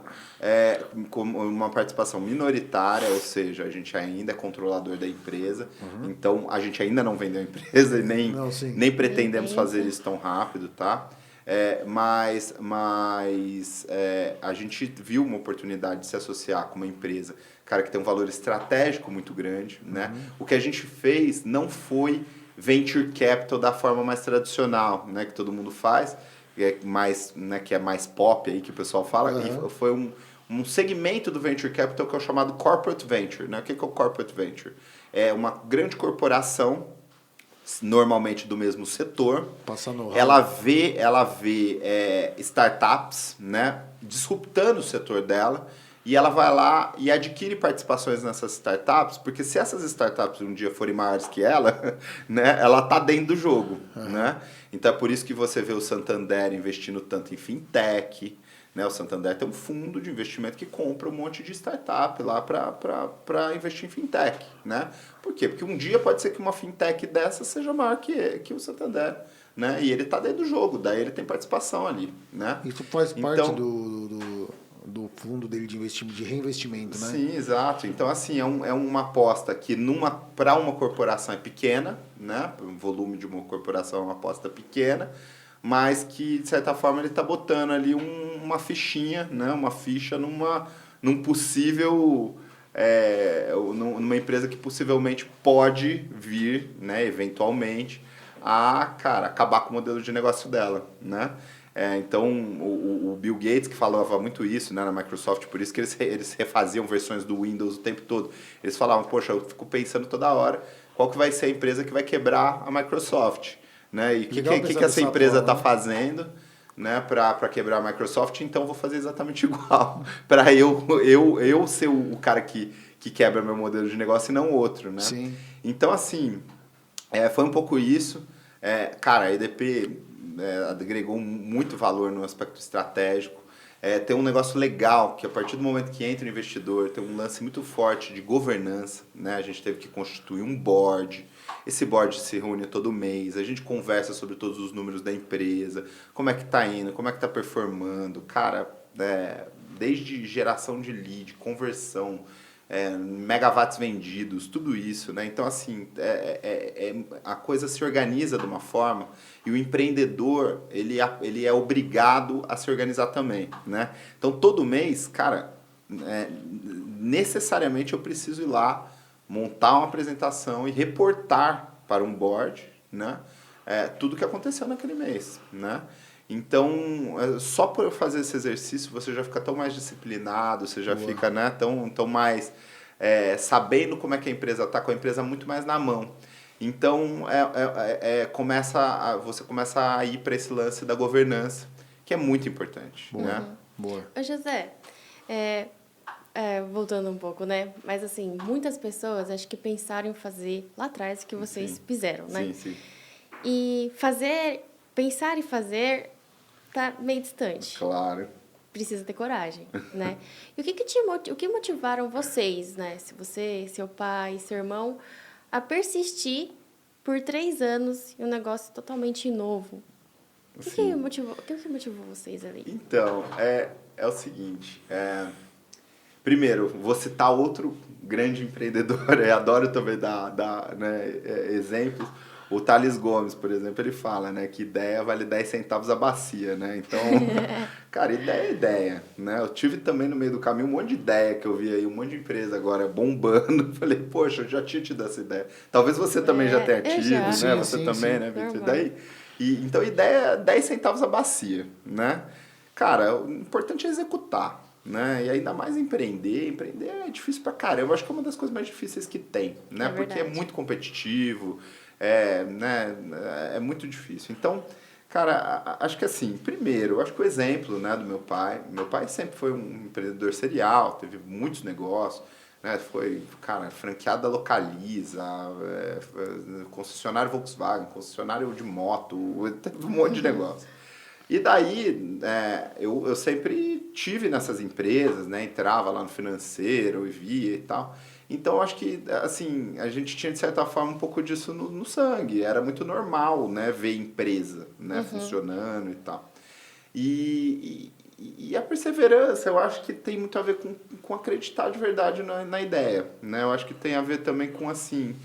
com uma participação minoritária, ou seja, a gente ainda é controlador da empresa, então a gente ainda não vendeu a empresa e nem pretendemos fazer isso tão rápido, tá? Mas a gente viu uma oportunidade de se associar com uma empresa, cara, que tem um valor estratégico muito grande, né? O que a gente fez não foi venture capital da forma mais tradicional, né, que todo mundo faz, que é mais pop aí que o pessoal fala, e foi um segmento do venture capital que é o chamado corporate venture, né? O que é o corporate venture? É uma grande corporação, normalmente do mesmo setor. Ela vê startups, né, disruptando o setor dela, e ela vai lá e adquire participações nessas startups, porque se essas startups um dia forem maiores que ela, né, ela tá dentro do jogo, né? Então é por isso que você vê o Santander investindo tanto em fintech, né? O Santander tem um fundo de investimento que compra um monte de startup lá para investir em fintech, né? Por quê? Porque um dia pode ser que uma fintech dessa seja maior que o Santander, né? E ele está dentro do jogo, daí ele tem participação ali, né? Isso faz parte do fundo dele de investimento, de reinvestimento, né? Sim, exato. Então, assim, é uma aposta que para uma corporação é pequena, né? O volume de uma corporação é uma aposta pequena, mas que, de certa forma, ele está botando ali uma fichinha, né? Uma ficha num possível... numa empresa que possivelmente pode vir, né, eventualmente, acabar com o modelo de negócio dela, né? Então, o Bill Gates, que falava muito isso, né, na Microsoft, por isso que eles refaziam versões do Windows o tempo todo. Eles falavam, poxa, eu fico pensando toda hora qual que vai ser a empresa que vai quebrar a Microsoft, né? E o que essa empresa está fazendo, né, para quebrar a Microsoft, então eu vou fazer exatamente igual, para eu ser o cara que quebra meu modelo de negócio e não o outro, né? Sim. Então, assim, foi um pouco isso. Cara, a EDP agregou muito valor no aspecto estratégico. Tem um negócio legal, que a partir do momento que entra o investidor, tem um lance muito forte de governança, né? A gente teve que constituir um board. Esse board se reúne todo mês, a gente conversa sobre todos os números da empresa, como é que tá indo, como é que tá performando. Cara, desde geração de lead, conversão, megawatts vendidos, tudo isso, né? Então, assim, a coisa se organiza de uma forma e o empreendedor, ele é obrigado a se organizar também, né? Então, todo mês, cara, necessariamente eu preciso ir lá, montar uma apresentação e reportar para um board, né? Tudo que aconteceu naquele mês, né? Então, só por eu fazer esse exercício, você já fica tão mais disciplinado, você já fica, né, tão mais sabendo como é que a empresa está, com a empresa muito mais na mão. Então, você começa a ir para esse lance da governança, que é muito importante. Boa. Né? Boa. Ô, José, voltando um pouco, né? Mas, assim, muitas pessoas acho que pensaram em fazer lá atrás o que vocês fizeram, né? Sim, sim. E pensar em fazer tá meio distante. Claro. Precisa ter coragem, né? E o que motivaram vocês, né? Se você, seu pai, seu irmão, a persistir por 3 anos em um negócio totalmente novo? O que motivou vocês ali? Então, é o seguinte. Primeiro, vou citar outro grande empreendedor. Eu adoro também dar exemplos. O Thales Gomes, por exemplo, ele fala, né, que ideia vale 10 centavos a bacia, né? Então, cara, ideia é ideia, né? Eu tive também no meio do caminho um monte de ideia que eu vi aí, um monte de empresa agora bombando. Falei, poxa, eu já tinha tido essa ideia. Talvez você também já tenha tido, né? Sim, você sim, também, sim. né, Vitor? Então, ideia é 10 centavos a bacia, né? Cara, o importante é executar, né? E ainda mais empreender é difícil pra caramba. Eu acho que é uma das coisas mais difíceis que tem, né? Porque é muito competitivo, né? É muito difícil. Então, cara, acho que assim, primeiro, eu acho que o exemplo, né, do meu pai sempre foi um empreendedor serial, teve muitos negócios, né? Foi, cara, franqueada Localiza, concessionário Volkswagen, concessionário de moto, teve um monte de negócio. E daí, eu sempre tive nessas empresas, né? Entrava lá no financeiro e via e tal. Então, acho que, assim, a gente tinha, de certa forma, um pouco disso no sangue. Era muito normal, né? Ver empresa, né? Funcionando e tal. E a perseverança, eu acho que tem muito a ver com acreditar de verdade na ideia, né? Eu acho que tem a ver também com, assim...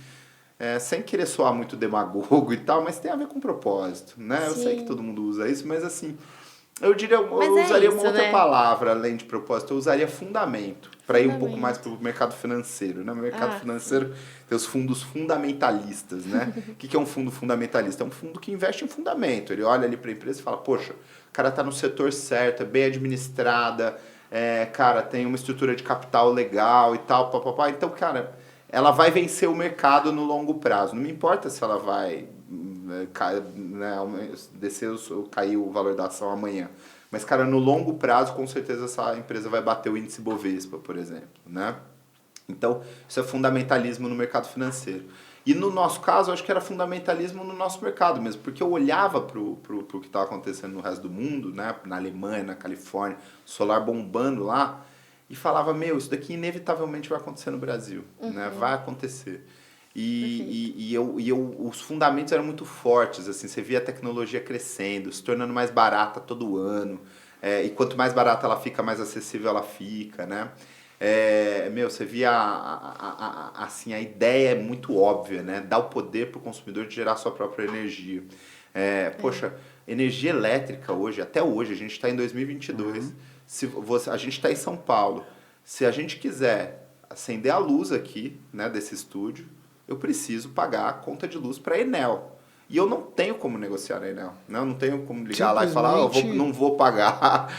sem querer soar muito demagogo e tal, mas tem a ver com propósito, né? Eu sei que todo mundo usa isso, mas assim, Eu diria, eu Mas é usaria isso, uma outra né? palavra além de propósito, eu usaria fundamento, para ir um pouco Fundamento. mais para o mercado financeiro. Né? No mercado Ah, financeiro tem os fundos fundamentalistas. Né? O que é um fundo fundamentalista? É um fundo que investe em fundamento. Ele olha ali para a empresa e fala, poxa, o cara está no setor certo, é bem administrada, cara, tem uma estrutura de capital legal e tal, papapá. Então, cara, ela vai vencer o mercado no longo prazo. Não me importa se ela vai descer ou cair o valor da ação amanhã. Mas, cara, no longo prazo, com certeza essa empresa vai bater o índice Bovespa, por exemplo. Né? Então, isso é fundamentalismo no mercado financeiro. E no nosso caso, eu acho que era fundamentalismo no nosso mercado mesmo, porque eu olhava para o que estava acontecendo no resto do mundo, né? Na Alemanha, na Califórnia, solar bombando lá, e falava, meu, isso daqui inevitavelmente vai acontecer no Brasil, né? Vai acontecer. Os fundamentos eram muito fortes, assim, você via a tecnologia crescendo, se tornando mais barata todo ano, e quanto mais barata ela fica, mais acessível ela fica, né? Você via, assim, a ideia é muito óbvia, né? Dar o poder para o consumidor de gerar sua própria energia. Poxa, energia elétrica hoje, até hoje, a gente está em 2022, a gente está em São Paulo, se a gente quiser acender a luz aqui, né, desse estúdio, eu preciso pagar a conta de luz para a Enel. E eu não tenho como negociar na Enel. Né? Eu não tenho como ligar lá e falar, não vou pagar,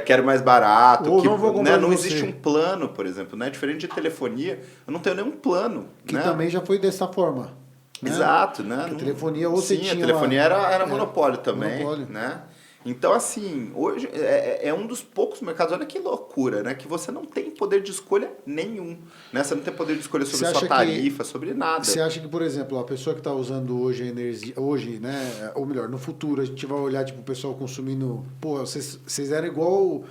quero mais barato. Ou não vou comprar não de existe você. um plano, por exemplo. Né? Diferente de telefonia, eu não tenho nenhum plano. Que né? também já foi dessa forma. Né? Exato. Né? Porque a telefonia ou você Sim, tinha a telefonia era monopólio também. Monopólio. Né? Então, assim, hoje é um dos poucos mercados, olha que loucura, né? Que você não tem poder de escolha nenhum. Né? Você não tem poder de escolha sobre sua tarifa, sobre nada. Você acha que, por exemplo, a pessoa que está usando hoje a energia, hoje, né? Ou melhor, no futuro, a gente vai olhar, tipo, o pessoal consumindo. Pô, vocês eram igual.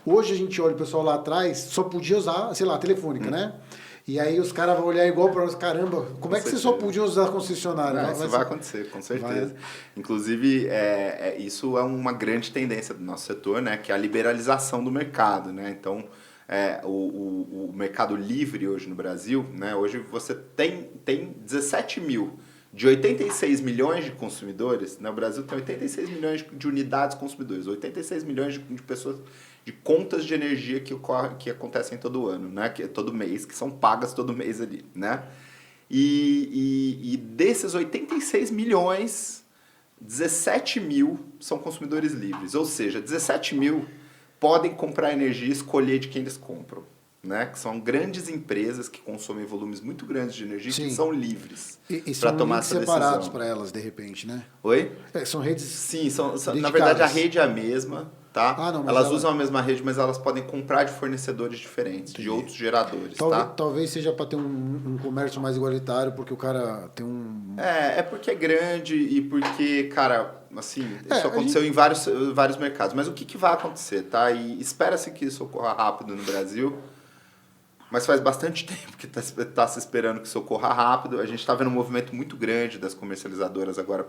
Hoje a gente olha o pessoal lá atrás, só podia usar, sei lá, telefônica, né? E aí os caras vão olhar igual para nós, caramba, como é que você só podia usar concessionária? Isso vai acontecer, com certeza. Inclusive, isso é uma grande tendência do nosso setor, né? Que é a liberalização do mercado, né? Então, o mercado livre hoje no Brasil, né? Hoje você tem 17 mil de 86 milhões de consumidores, né? O Brasil tem 86 milhões de unidades consumidores, 86 milhões de pessoas, de contas de energia que acontecem todo ano, né? Todo mês, que são pagas todo mês ali, né? E desses 86 milhões, 17 mil são consumidores livres, ou seja, 17 mil podem comprar energia e escolher de quem eles compram. Né? Que são grandes empresas que consomem volumes muito grandes de energia e que são livres para tomar essa decisão. separados para elas, de repente, né? Oi? São redes. Sim, na verdade a rede é a mesma, tá? Elas usam a mesma rede, mas elas podem comprar de fornecedores diferentes, de outros geradores, Talvez seja para ter um comércio mais igualitário, porque o cara tem um... É porque é grande e porque, cara, assim, isso aconteceu em vários mercados. Mas o que vai acontecer, tá? E espera-se que isso ocorra rápido no Brasil. Mas faz bastante tempo que está se esperando que isso ocorra rápido. A gente está vendo um movimento muito grande das comercializadoras agora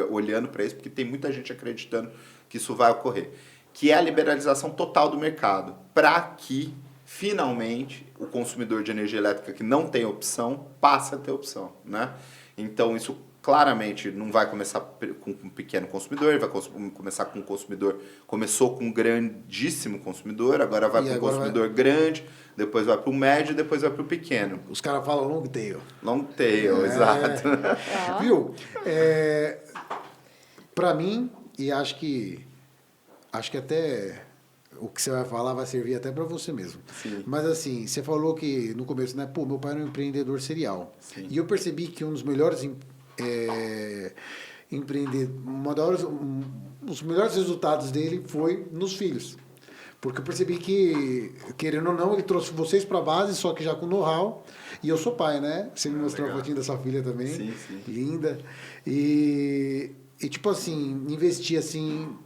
olhando para isso, porque tem muita gente acreditando que isso vai ocorrer. Que é a liberalização total do mercado, para que, finalmente, o consumidor de energia elétrica que não tem opção, passe a ter opção. Né? Então, isso claramente não vai começar com um pequeno consumidor, vai começar com um consumidor, começou com um grandíssimo consumidor, agora vai para um consumidor grande, depois vai para o médio, depois vai para o pequeno. Os caras falam long tail. Long tail, exato. Viu? Para mim, e acho que até o que você vai falar vai servir até para você mesmo. Sim. Mas assim, você falou que no começo, né? Pô, meu pai era um empreendedor serial. Sim. E eu percebi que um dos melhores os melhores resultados dele foi nos filhos. Porque eu percebi que, querendo ou não, ele trouxe vocês para a base, só que já com know-how. E eu sou pai, né? Você me mostrou a fotinha da sua filha também. Sim. Linda. E tipo assim, investir assim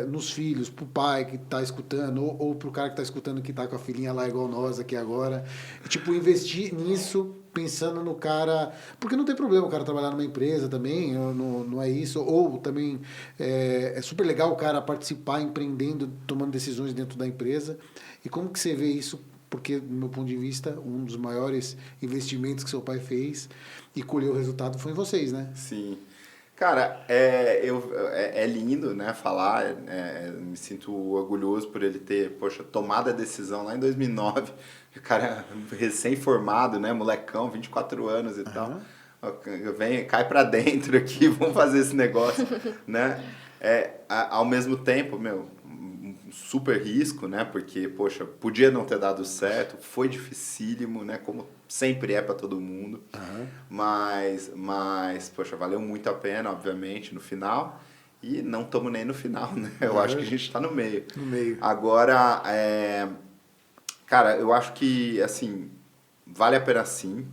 nos filhos, pro pai que tá escutando, ou pro cara que tá escutando que tá com a filhinha lá igual nós aqui agora. E, tipo, investir nisso, pensando no cara... Porque não tem problema o cara trabalhar numa empresa também, não é isso. Ou também é super legal o cara participar, empreendendo, tomando decisões dentro da empresa. E como que você vê isso? Porque, do meu ponto de vista, um dos maiores investimentos que seu pai fez e colheu o resultado foi em vocês, né? Sim. Cara, é lindo, né, falar, me sinto orgulhoso por ele ter, poxa, tomado a decisão lá em 2009, o cara recém-formado, né, molecão, 24 anos e tal, cai pra dentro aqui, vamos fazer esse negócio, né, ao mesmo tempo, um super risco, né, porque, poxa, podia não ter dado certo, foi dificílimo, né, como sempre é para todo mundo, mas, poxa, valeu muito a pena, obviamente, no final, e não estamos nem no final, né, eu acho que a gente está no meio. No meio. Agora, cara, eu acho que, assim, vale a pena sim,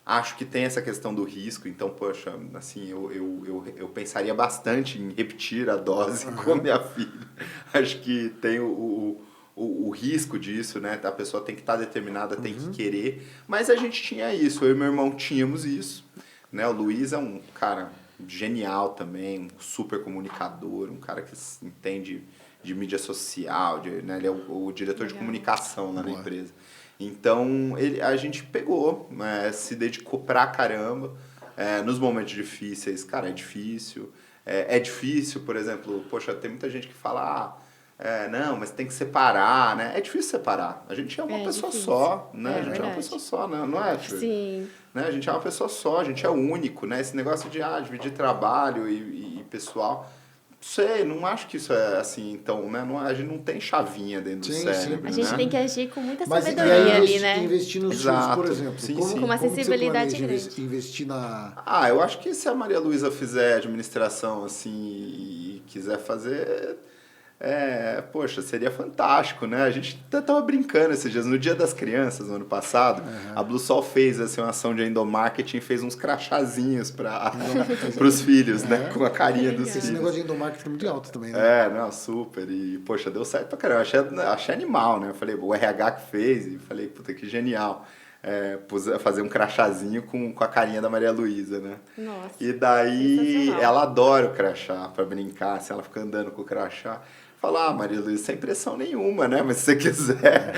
acho que tem essa questão do risco, então, poxa, assim, eu pensaria bastante em repetir a dose com minha filha, acho que tem o risco disso, né? A pessoa tem que estar determinada, tem que querer. Mas a gente tinha isso, eu e meu irmão tínhamos isso. Né? O Luiz é um cara genial também, um super comunicador, um cara que entende de mídia social, né? Ele é o diretor de comunicação lá na empresa. Então, a gente pegou, né? Se dedicou pra caramba. Nos momentos difíceis, cara, é difícil. É difícil, por exemplo, poxa, tem muita gente que fala... não, mas tem que separar, né? É difícil separar. A gente é uma pessoa difícil. só, né? A gente verdade. é uma pessoa só, né? Não é, Tio? Sim. Né? A gente é uma pessoa só, a gente é único, né? Esse negócio de dividir trabalho e pessoal... Sei, não acho que isso é assim, então, né? A gente não tem chavinha dentro do cérebro, A gente né? tem que agir com muita Mas sabedoria ali, né? investir nos filhos, por exemplo. Sim, como, sim. Com uma como que você sensibilidade planeja grande. investir na... Eu acho que se a Maria Luísa fizer administração, assim, e quiser fazer... poxa, seria fantástico, né? A gente tava brincando esses dias. No Dia das Crianças, no ano passado, a Bluesol fez assim, uma ação de endomarketing, fez uns crachazinhos para os filhos, né? Com a carinha dos Esse filhos. negócio de endomarketing é muito alto também, né? Não, super. E, poxa, deu certo pra caramba. Achei animal, né? Eu falei, o RH que fez, e falei, puta, que genial. Fazer um crachazinho com a carinha da Maria Luísa, né? Nossa. E daí, sensacional. ela adora o crachá, pra brincar, assim, ela fica andando com o crachá. Fala, Maria Luísa, sem pressão nenhuma, né? Mas se você quiser,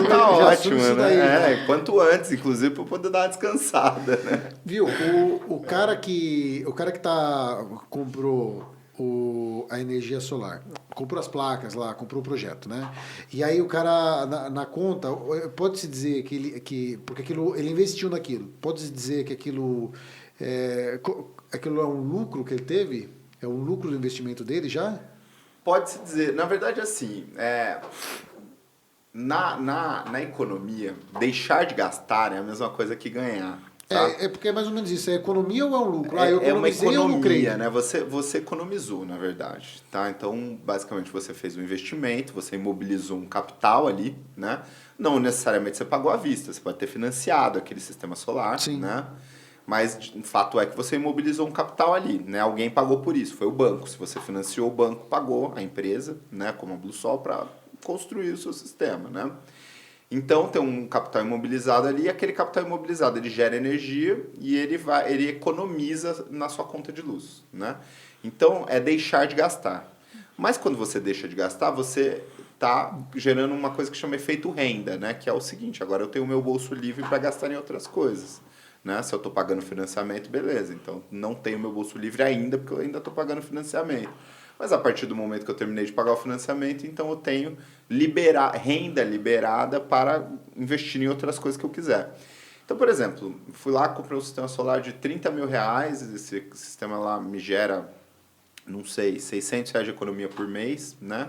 tá ótimo, assume né? daí, né? Quanto antes, inclusive, pra poder dar uma descansada, né? Viu, o cara que comprou a energia solar, comprou as placas lá, comprou o projeto, né? E aí o cara, na conta, pode-se dizer porque ele investiu naquilo, pode-se dizer que aquilo é um lucro que ele teve? É um lucro do investimento dele já? Pode-se dizer, na verdade, assim, na economia, deixar de gastar é a mesma coisa que ganhar. Tá? Porque é mais ou menos isso. É economia ou é um lucro? Eu é uma economia, né? Você economizou, na verdade. Tá? Então, basicamente, você fez um investimento, você imobilizou um capital ali, né? Não necessariamente você pagou à vista, você pode ter financiado aquele sistema solar, Sim. né? Mas o fato é que você imobilizou um capital ali, né? Alguém pagou por isso, foi o banco. Se você financiou, o banco pagou a empresa, né? Como a Bluesol, para construir o seu sistema, né? Então tem um capital imobilizado ali, e aquele capital imobilizado ele gera energia e ele economiza na sua conta de luz, né? Então é deixar de gastar. Mas quando você deixa de gastar, você está gerando uma coisa que chama efeito renda, né? Que é o seguinte: agora eu tenho o meu bolso livre para gastar em outras coisas. Né? Se eu estou pagando financiamento, beleza. Então, não tenho meu bolso livre ainda, porque eu ainda estou pagando financiamento. Mas a partir do momento que eu terminei de pagar o financiamento, então eu tenho renda liberada para investir em outras coisas que eu quiser. Então, por exemplo, fui lá, comprei um sistema solar de R$30 mil. Esse sistema lá me gera, não sei, R$600 de economia por mês, né?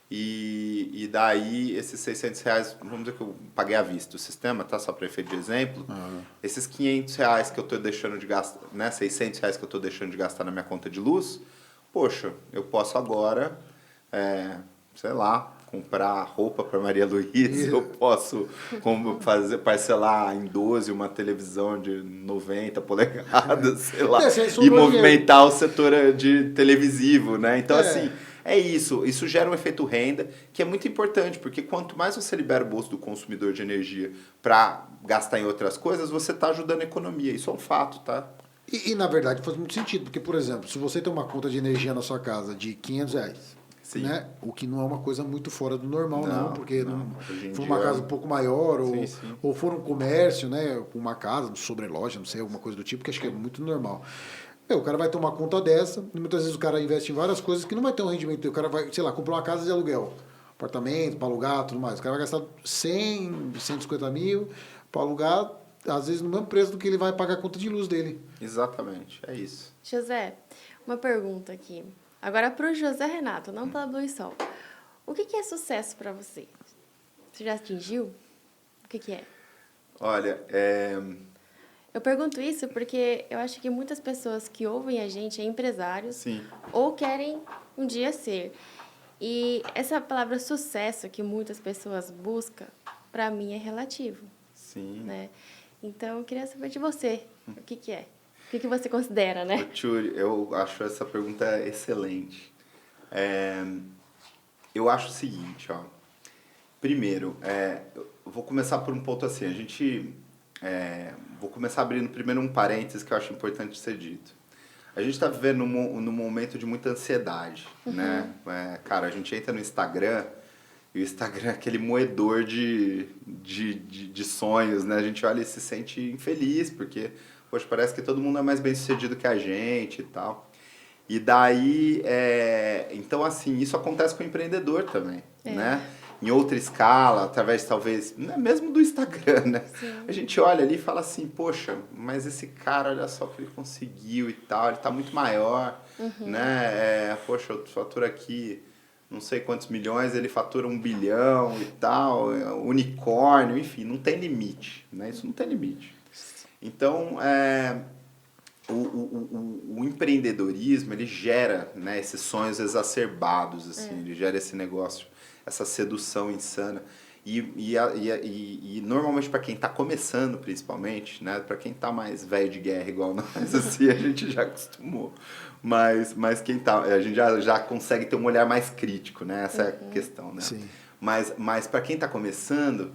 E daí, esses R$600, vamos dizer que eu paguei à vista o sistema, tá? Só para efeito de exemplo. Esses R$500 que eu estou deixando de gastar, né? R$600 que eu estou deixando de gastar na minha conta de luz, poxa, eu posso agora, sei lá, comprar roupa para Maria Luísa, eu posso parcelar em 12 uma televisão de 90 polegadas, sei lá, e movimentar o setor de televisivo, né? Então, assim... Isso gera um efeito renda que é muito importante, porque quanto mais você libera o bolso do consumidor de energia para gastar em outras coisas, você está ajudando a economia. Isso é um fato, tá? E na verdade faz muito sentido, porque, por exemplo, se você tem uma conta de energia na sua casa de R$500, né? O que não é uma coisa muito fora do normal, não, porque for uma casa um pouco maior, ou for um comércio, né? Com uma casa, sobre loja, não sei, alguma coisa do tipo, que acho que é muito normal. O cara vai tomar conta dessa, e muitas vezes o cara investe em várias coisas que não vai ter um rendimento. O cara vai, sei lá, comprar uma casa de aluguel, apartamento, para alugar, tudo mais. O cara vai gastar 100, 150 mil para alugar, às vezes no mesmo preço do que ele vai pagar a conta de luz dele. Exatamente, é isso. José, uma pergunta aqui. Agora para o José Renato, não pela Blue Sol. O que é sucesso para você? Você já atingiu? O que é? Olha, Eu pergunto isso porque eu acho que muitas pessoas que ouvem a gente é empresários sim. ou querem um dia ser. E essa palavra sucesso que muitas pessoas buscam, para mim é relativo, Sim. né? Então, eu queria saber de você, o que é? O que você considera, né? Ô, Tchuri, eu acho essa pergunta excelente. Eu acho o seguinte, ó. Primeiro, eu vou começar por um ponto assim. Vou começar abrindo primeiro um parênteses que eu acho importante ser dito. A gente está vivendo num momento de muita ansiedade, né? Cara, a gente entra no Instagram e o Instagram é aquele moedor de sonhos, né? A gente olha e se sente infeliz porque, poxa, parece que todo mundo é mais bem sucedido que a gente e tal. E daí, então assim, isso acontece com o empreendedor também, né? Em outra escala, através talvez, mesmo do Instagram, né? Sim. A gente olha ali e fala assim, poxa, mas esse cara, olha só o que ele conseguiu e tal, ele tá muito maior, né? Poxa, eu faturo aqui não sei quantos milhões, ele fatura 1 bilhão e tal, unicórnio, enfim, não tem limite, né? Isso não tem limite. Então, o empreendedorismo, ele gera, né, esses sonhos exacerbados, assim, ele gera esse negócio, essa sedução insana. E normalmente para quem está começando, principalmente, né, para quem está mais velho de guerra igual nós, assim, a gente já acostumou. Mas quem tá, a gente já consegue ter um olhar mais crítico, né, essa é a questão, né? Sim. Mas para quem está começando,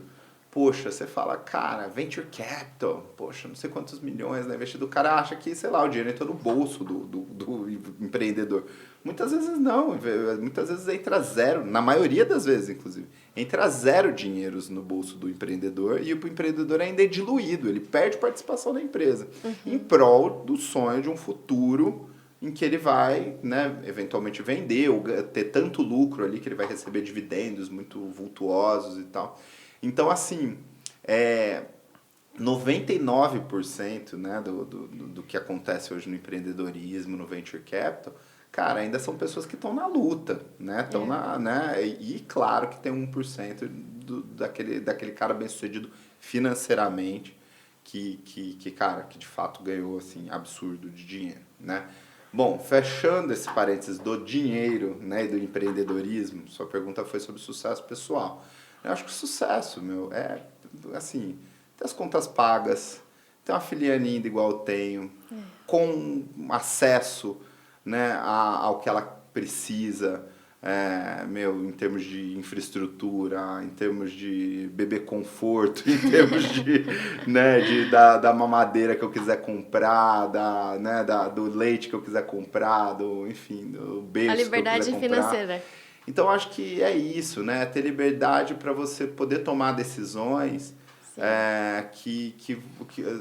poxa, você fala, cara, venture capital, poxa, não sei quantos milhões, né? Investidor, o cara acha que, sei lá, o dinheiro entra no bolso do empreendedor. Muitas vezes não, muitas vezes entra zero, na maioria das vezes, inclusive, entra zero dinheiros no bolso do empreendedor e o empreendedor ainda é diluído, ele perde participação da empresa, em prol do sonho de um futuro em que ele vai, né, eventualmente vender ou ter tanto lucro ali que ele vai receber dividendos muito vultuosos e tal. Então, assim, 99%, né, do que acontece hoje no empreendedorismo, no venture capital, cara, ainda são pessoas que estão na luta, né? Estão né? E claro que tem 1% daquele cara bem-sucedido financeiramente cara, que de fato ganhou, assim, absurdo de dinheiro, né? Bom, fechando esse parênteses do dinheiro, né, e do empreendedorismo, sua pergunta foi sobre sucesso pessoal. Eu acho que o sucesso, assim, ter as contas pagas, ter uma filha linda igual eu tenho, com acesso, né, ao que ela precisa, em termos de infraestrutura, em termos de bebê conforto, em termos de, né, da mamadeira que eu quiser comprar, do leite que eu quiser comprar, enfim, do berço A liberdade que eu quiser comprar. financeira. Então, acho que é isso, né? Ter liberdade para você poder tomar decisões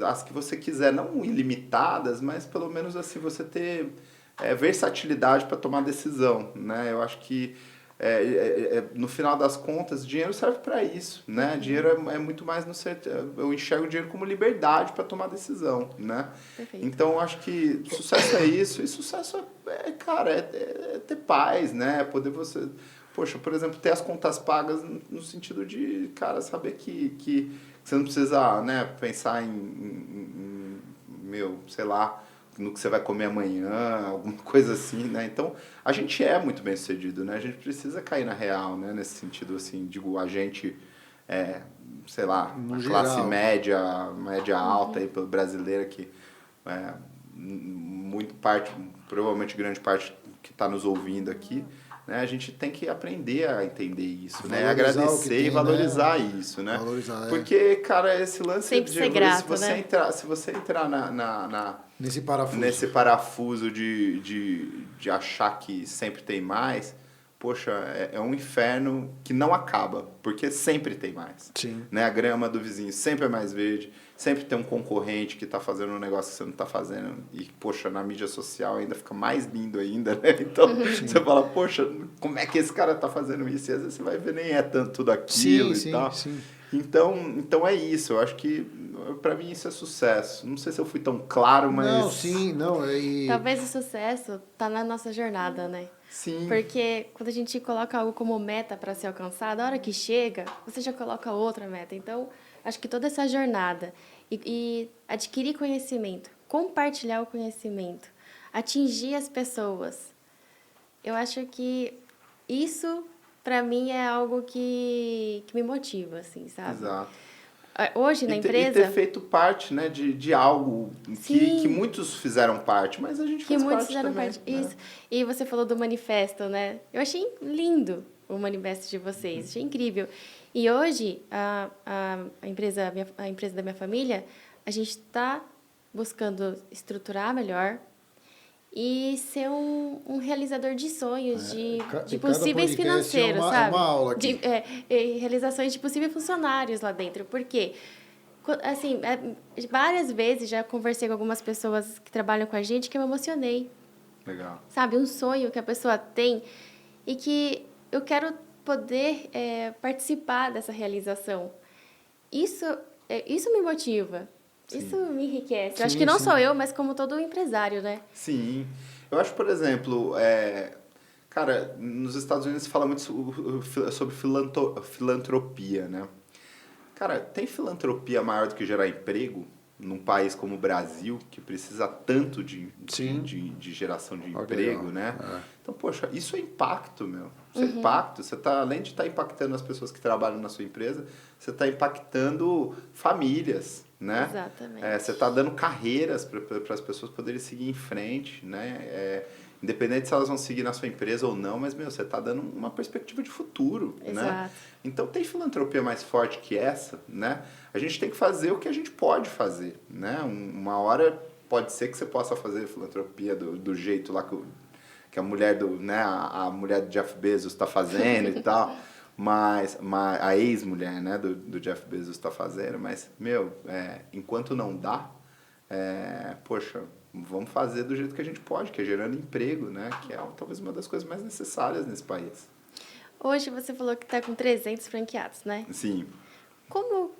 as que você quiser, não ilimitadas, mas pelo menos assim você ter versatilidade para tomar decisão, né? Eu acho que no final das contas, dinheiro serve para isso, né? Dinheiro é muito mais eu enxergo o dinheiro como liberdade para tomar decisão, né? Perfeito. Então, eu acho que sucesso é isso, e sucesso é ter paz, né? Poder você, poxa, por exemplo, ter as contas pagas no sentido de, cara, saber que você não precisa, né, pensar sei lá, no que você vai comer amanhã, alguma coisa assim, né? Então, a gente é muito bem sucedido, né? A gente precisa cair na real, né? Nesse sentido, assim, digo, a gente, sei lá, No a geral. classe média alta aí, brasileira, que provavelmente grande parte que está nos ouvindo aqui, né? A gente tem que aprender a entender isso, né? Agradecer e valorizar isso, né? Valorizar, porque, cara, esse lance sempre ser grato, se você entrar nesse parafuso de achar que sempre tem mais, poxa, é um inferno que não acaba, porque sempre tem mais. Sim. Né? A grama do vizinho sempre é mais verde, sempre tem um concorrente que está fazendo um negócio que você não está fazendo. E, poxa, na mídia social ainda fica mais lindo ainda, né? Então, você fala, poxa, como é que esse cara está fazendo isso? E às vezes você vai ver, nem é tanto tudo aquilo e tal. Sim. Então é isso, eu acho que para mim isso é sucesso. Não sei se eu fui tão claro, mas... Não. Talvez o sucesso tá na nossa jornada, né? Sim. Porque quando a gente coloca algo como meta para ser alcançado, a hora que chega, você já coloca outra meta. Então, acho que toda essa jornada e adquirir conhecimento, compartilhar o conhecimento, atingir as pessoas, eu acho que isso, para mim, é algo que me motiva, assim, sabe? Exato. Hoje, na empresa... E ter feito parte, né, de algo que muitos fizeram parte, mas a gente fez muitos parte fizeram também. parte, isso. E você falou do manifesto, né? Eu achei lindo o manifesto de vocês, achei incrível. E hoje, a empresa da minha família, a gente está buscando estruturar melhor e ser um realizador de sonhos, de possíveis financeiros, sabe? É uma aula aqui. Realizações de possíveis funcionários lá dentro. Por quê? Assim, várias vezes já conversei com algumas pessoas que trabalham com a gente que eu me emocionei. Legal. Sabe? Um sonho que a pessoa tem e que eu quero poder participar dessa realização. Isso me motiva. Sim. Isso me enriquece. Eu acho que não só eu, mas como todo empresário, né? Sim. Eu acho, por exemplo, cara, nos Estados Unidos se fala muito sobre filantropia, né? Cara, tem filantropia maior do que gerar emprego num país como o Brasil, que precisa tanto de geração de emprego, né? Então, poxa, isso é impacto, meu. Isso é impacto. Você tá, além de estar impactando as pessoas que trabalham na sua empresa, você está impactando famílias, né? Exatamente. Você está dando carreiras para as pessoas poderem seguir em frente, né? Independente se elas vão seguir na sua empresa ou não, mas, meu, você está dando uma perspectiva de futuro, né? Então, tem filantropia mais forte que essa, né? A gente tem que fazer o que a gente pode fazer, né? Uma hora pode ser que você possa fazer filantropia do jeito lá que a mulher né? A mulher do Jeff Bezos está fazendo e tal, mas a ex-mulher, né? do Jeff Bezos está fazendo, mas, meu, enquanto não dá, poxa, vamos fazer do jeito que a gente pode, que é gerando emprego, né? Que é talvez uma das coisas mais necessárias nesse país. Hoje você falou que está com 300 franqueados, né? Sim. Como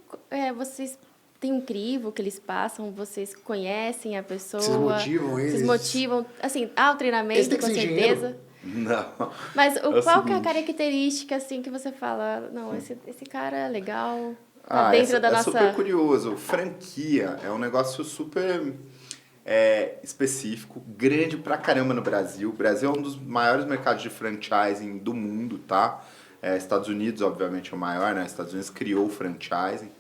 vocês têm um crivo que eles passam? Vocês conhecem a pessoa? Vocês motivam eles? Vocês motivam? Assim, há o treinamento, com certeza. Não. Mas qual que é a característica, assim, que você fala, não, esse cara é legal, tá dentro da nossa... É super curioso. Franquia é um negócio super específico, grande pra caramba no Brasil. O Brasil é um dos maiores mercados de franchising do mundo, tá? Estados Unidos, obviamente, é o maior, né? Estados Unidos criou o franchising,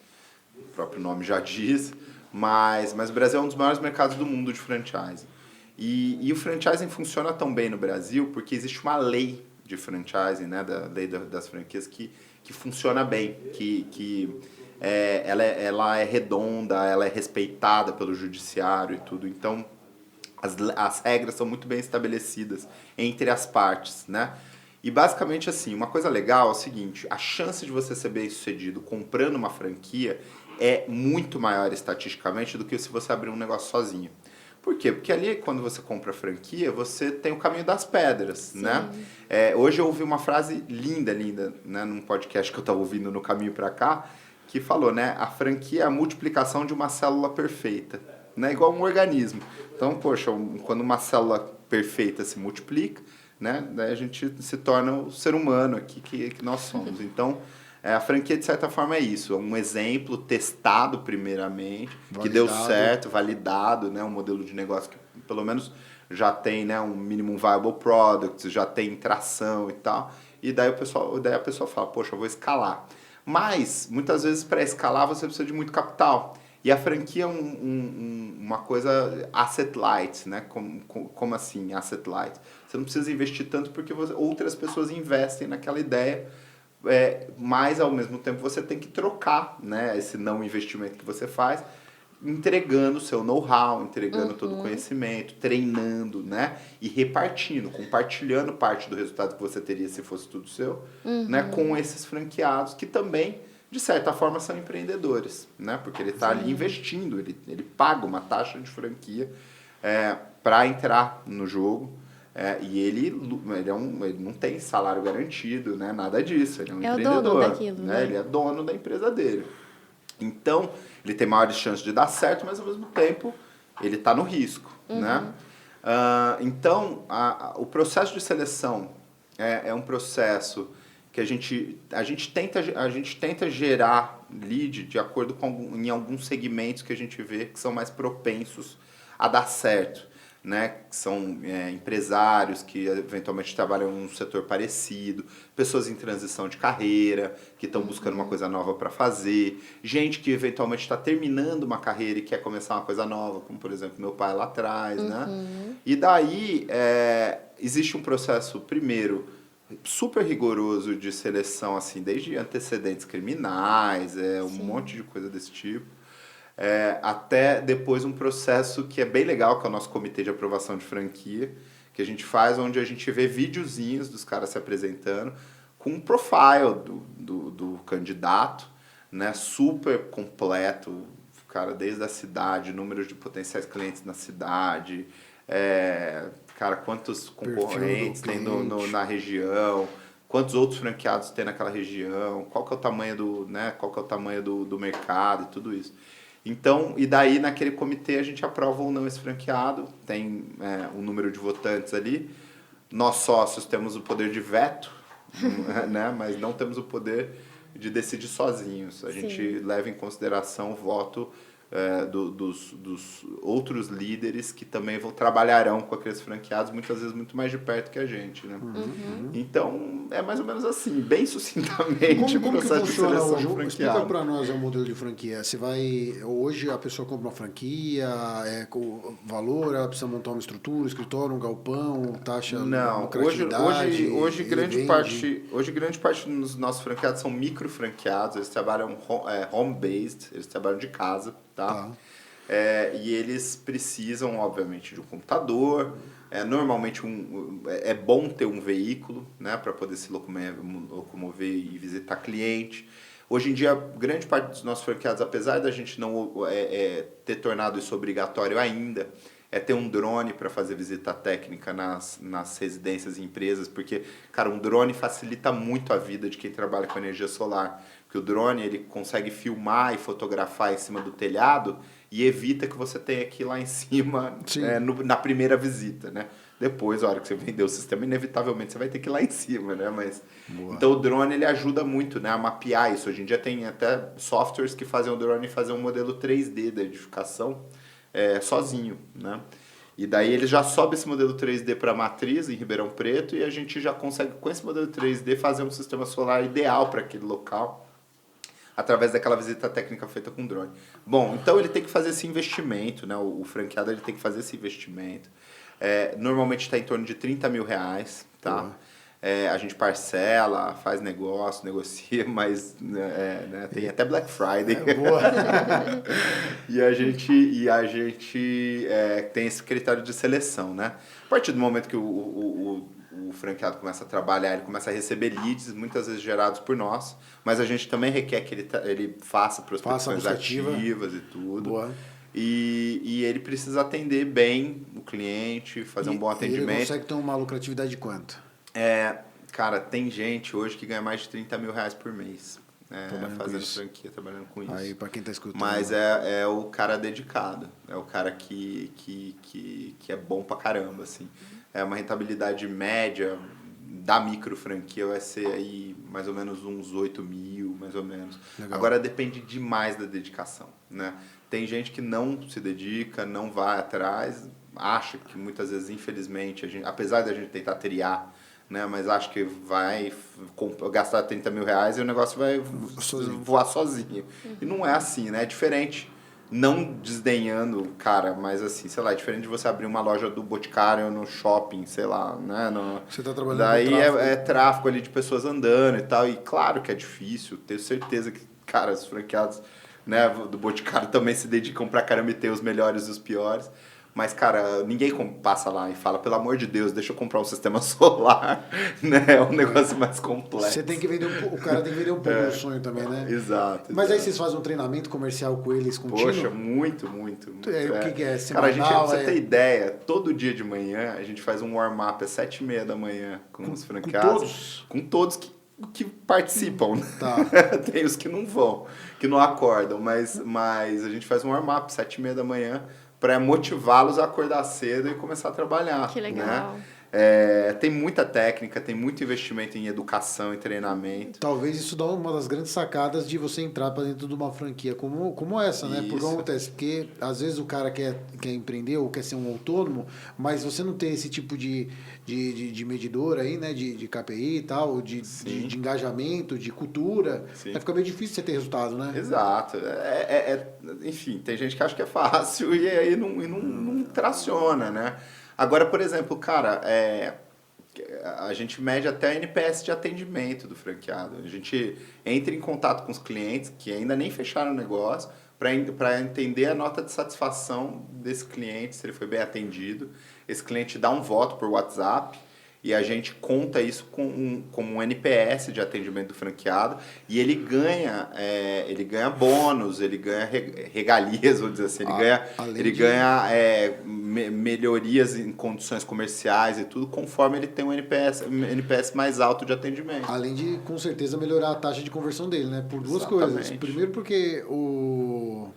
o próprio nome já diz, mas o Brasil é um dos maiores mercados do mundo de franchising. E o franchising funciona tão bem no Brasil porque existe uma lei de franchising, né? Da lei das franquias que funciona bem, ela é redonda, ela é respeitada pelo judiciário e tudo. Então, as regras são muito bem estabelecidas entre as partes, né? E basicamente assim, uma coisa legal é o seguinte, a chance de você ser bem-sucedido comprando uma franquia é muito maior estatisticamente do que se você abrir um negócio sozinho. Por quê? Porque ali, quando você compra a franquia, você tem o caminho das pedras, né? Hoje eu ouvi uma frase linda, né, num podcast que eu estava ouvindo no caminho para cá, que falou, né, a franquia é a multiplicação de uma célula perfeita, né? Igual um organismo. Então, poxa, quando uma célula perfeita se multiplica, né, daí a gente se torna o ser humano aqui que nós somos. Então, a franquia, de certa forma, é isso. É um exemplo testado primeiramente, que deu certo, validado, né, um modelo de negócio que, pelo menos, já tem, né, um minimum viable product, já tem tração e tal. E daí a pessoa fala, poxa, eu vou escalar. Mas, muitas vezes, para escalar, você precisa de muito capital. E a franquia é uma coisa asset light, né? Como assim, asset light? Você não precisa investir tanto porque outras pessoas investem naquela ideia, mas ao mesmo tempo você tem que trocar, né, esse não investimento que você faz entregando o seu know-how, entregando todo o conhecimento, treinando, né? E repartindo, compartilhando parte do resultado que você teria se fosse tudo seu, né? Com esses franqueados que também, de certa forma, são empreendedores, né? Porque ele está ali investindo, ele paga uma taxa de franquia para entrar no jogo. E ele não tem salário garantido, né? Nada disso. Ele é um empreendedor. O dono daquilo, né? Ele é dono da empresa dele. Então, ele tem maiores chances de dar certo, mas ao mesmo tempo ele está no risco, né? Então, o processo de seleção é um processo que a gente tenta gerar lead de acordo com em alguns segmentos que a gente vê que são mais propensos a dar certo, né? Que são empresários que eventualmente trabalham num setor parecido, pessoas em transição de carreira, que estão buscando uma coisa nova para fazer, gente que eventualmente está terminando uma carreira e quer começar uma coisa nova, como por exemplo meu pai lá atrás, né? E daí existe um processo, primeiro, super rigoroso de seleção, assim, desde antecedentes criminais, um monte de coisa desse tipo. Até depois um processo que é bem legal, que é o nosso comitê de aprovação de franquia, que a gente faz, onde a gente vê videozinhos dos caras se apresentando com um profile do candidato, né, super completo, cara, desde a cidade, número de potenciais clientes na cidade, cara, quantos concorrentes tem na região, quantos outros franqueados tem naquela região, qual que é o tamanho do mercado e tudo isso. Então, e daí naquele comitê a gente aprova ou não esse franqueado, tem um número de votantes ali. Nós sócios temos o poder de veto, né? Mas não temos o poder de decidir sozinhos. A gente leva em consideração o voto dos outros líderes que também trabalharão com aqueles franqueados, muitas vezes muito mais de perto que a gente, né? Então, é mais ou menos assim, bem sucintamente o processo de seleção de franqueado. Explica para nós o modelo de franquia. Hoje a pessoa compra uma franquia, com valor, ela precisa montar uma estrutura, um escritório, um galpão, taxa, lucratividade. Hoje grande parte dos nossos franqueados são micro franqueados, eles trabalham home-based, eles trabalham de casa. Tá? E eles precisam, obviamente, de um computador. Normalmente é bom ter um veículo, né, para poder se locomover e visitar cliente. Hoje em dia, grande parte dos nossos franqueados, apesar da gente não ter tornado isso obrigatório ainda, ter um drone para fazer visita técnica nas residências e empresas, porque, cara, um drone facilita muito a vida de quem trabalha com energia solar. Porque o drone ele consegue filmar e fotografar em cima do telhado e evita que você tenha que ir lá em cima na primeira visita, né? Depois, a hora que você vender o sistema, inevitavelmente você vai ter que ir lá em cima, né? Então o drone ele ajuda muito, né, a mapear isso. Hoje em dia tem até softwares que fazem o drone fazer um modelo 3D da edificação sozinho, né? E daí ele já sobe esse modelo 3D para a matriz em Ribeirão Preto e a gente já consegue, com esse modelo 3D, fazer um sistema solar ideal para aquele local, através daquela visita técnica feita com drone. Bom, então ele tem que fazer esse investimento, né? O franqueado ele tem que fazer esse investimento. Normalmente está em torno de R$30 mil, tá? A gente parcela, faz negócio, negocia, mas tem até Black Friday. Boa. E a gente tem esse critério de seleção, né? A partir do momento que o franqueado começa a trabalhar, ele começa a receber leads, muitas vezes gerados por nós, mas a gente também requer que ele faça prospecções ativas e tudo. Boa. E ele precisa atender bem o cliente, fazer um bom atendimento. E ele consegue ter uma lucratividade de quanto? Cara, tem gente hoje que ganha mais de R$30 mil por mês. Fazendo franquia, trabalhando com isso. Aí, para quem tá escutando. Mas é o cara dedicado, é o cara que é bom pra caramba, assim. Uma rentabilidade média da micro franquia vai ser aí mais ou menos uns 8 mil, mais ou menos. Legal. Agora depende demais da dedicação, né? Tem gente que não se dedica, não vai atrás, acha que muitas vezes, infelizmente, apesar da gente tentar triar, né, mas acha que vai gastar R$30 mil e o negócio vai voar sozinho. E não é assim, né? É diferente. Não desdenhando, cara, mas assim, sei lá, é diferente de você abrir uma loja do Boticário no shopping, sei lá, né? Você tá trabalhando daí com tráfego. É tráfego ali de pessoas andando e tal. E claro que é difícil, tenho certeza que, cara, os franqueados né, do Boticário também se dedicam pra caramba e tem os melhores e os piores. Mas, cara, ninguém passa lá e fala, pelo amor de Deus, deixa eu comprar um sistema solar, né? É um negócio mais complexo. Você tem que vender o cara tem que vender um pouco do sonho também, né? Exato. Mas aí vocês fazem um treinamento comercial com eles contínuo? Poxa, muito. O que é? Cara, a gente, pra você Semanal, ter ideia, todo dia de manhã a gente faz um warm-up às 7h30 da manhã com os franqueados. Com todos? Com todos que participam. Tá. Tem os que não vão, que não acordam, mas a gente faz um warm-up às 7h30 da manhã para motivá-los a acordar cedo e começar a trabalhar. Que legal. Né? Tem muita técnica, tem muito investimento em educação e treinamento. Talvez isso dá uma das grandes sacadas de você entrar para dentro de uma franquia como essa, né? Porque Isso. acontece, porque às vezes o cara quer empreender ou quer ser um autônomo, mas você não tem esse tipo de medidor aí, né? De KPI e tal, de engajamento, de cultura. Sim. Vai ficar meio difícil você ter resultado, né? Exato. Enfim, tem gente que acha que é fácil e aí não traciona, né? Agora, por exemplo, cara, a gente mede até a NPS de atendimento do franqueado. A gente entra em contato com os clientes que ainda nem fecharam o negócio para entender a nota de satisfação desse cliente, se ele foi bem atendido. Esse cliente dá um voto por WhatsApp e a gente conta isso como um NPS de atendimento do franqueado e ele ganha bônus, ele ganha regalias, vamos dizer assim, ele ganha melhorias em condições comerciais e tudo, conforme ele tem um NPS mais alto de atendimento. Além de, com certeza, melhorar a taxa de conversão dele, né? Por duas coisas. Primeiro porque o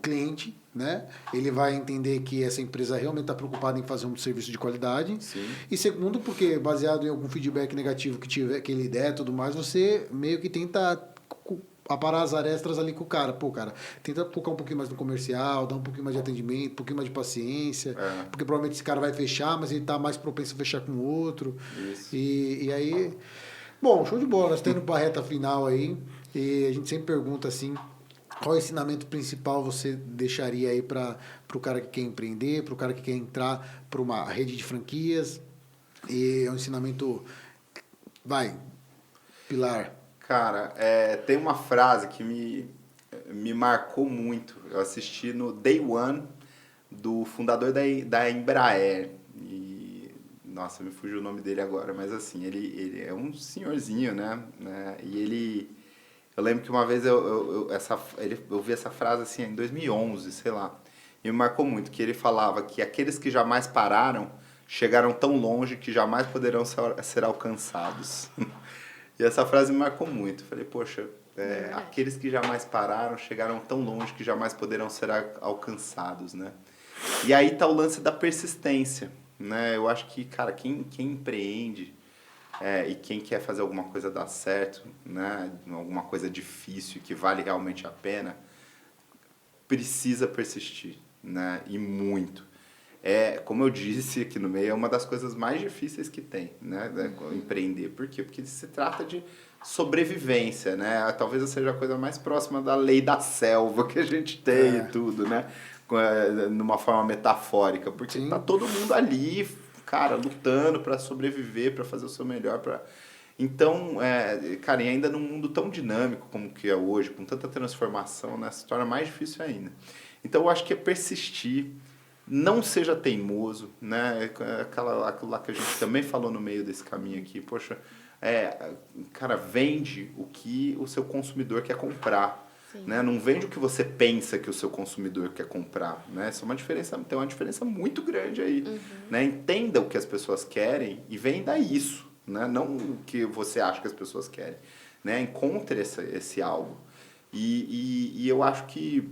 cliente, né? Ele vai entender que essa empresa realmente está preocupada em fazer um serviço de qualidade. Sim. E segundo, porque baseado em algum feedback negativo que ele der e tudo mais, você meio que tenta aparar as arestas ali com o cara. Pô, cara, tenta focar um pouquinho mais no comercial, dar um pouquinho mais de atendimento, um pouquinho mais de paciência. Porque provavelmente esse cara vai fechar, mas ele está mais propenso a fechar com o outro. Isso. E aí... Bom, show de bola. Nós estamos indo para a reta final aí. E a gente sempre pergunta assim... Qual ensinamento principal você deixaria aí para o cara que quer empreender, para o cara que quer entrar para uma rede de franquias? E é um ensinamento... Vai, Pilar. Cara, tem uma frase que me marcou muito. Eu assisti no Day One do fundador da Embraer. E, nossa, me fugiu o nome dele agora, mas assim, ele é um senhorzinho, né? E ele... Eu lembro que uma vez eu vi essa frase assim em 2011, sei lá, e me marcou muito, que ele falava que aqueles que jamais pararam chegaram tão longe que jamais poderão ser alcançados. E essa frase me marcou muito. Falei, poxa, aqueles que jamais pararam chegaram tão longe que jamais poderão ser alcançados, né? E aí tá o lance da persistência, né? Eu acho que, cara, quem empreende... e quem quer fazer alguma coisa dar certo, né, alguma coisa difícil que vale realmente a pena, precisa persistir, né, e muito. Como eu disse aqui no meio, é uma das coisas mais difíceis que tem, né, empreender. Por quê? Porque se trata de sobrevivência, né, talvez seja a coisa mais próxima da lei da selva que a gente tem e tudo, né, numa forma metafórica, porque tá todo mundo ali, cara, lutando para sobreviver, para fazer o seu melhor. Então, cara, e ainda num mundo tão dinâmico como que é hoje, com tanta transformação, né, se torna mais difícil ainda. Então, eu acho que é persistir, não seja teimoso, né, aquilo lá que a gente também falou no meio desse caminho aqui. Poxa, cara, vende o que o seu consumidor quer comprar. Né? Não vende o que você pensa que o seu consumidor quer comprar, né? Isso tem uma diferença muito grande aí, né? Entenda o que as pessoas querem e venda isso, né? Não o que você acha que as pessoas querem, né? Encontre esse algo e eu acho que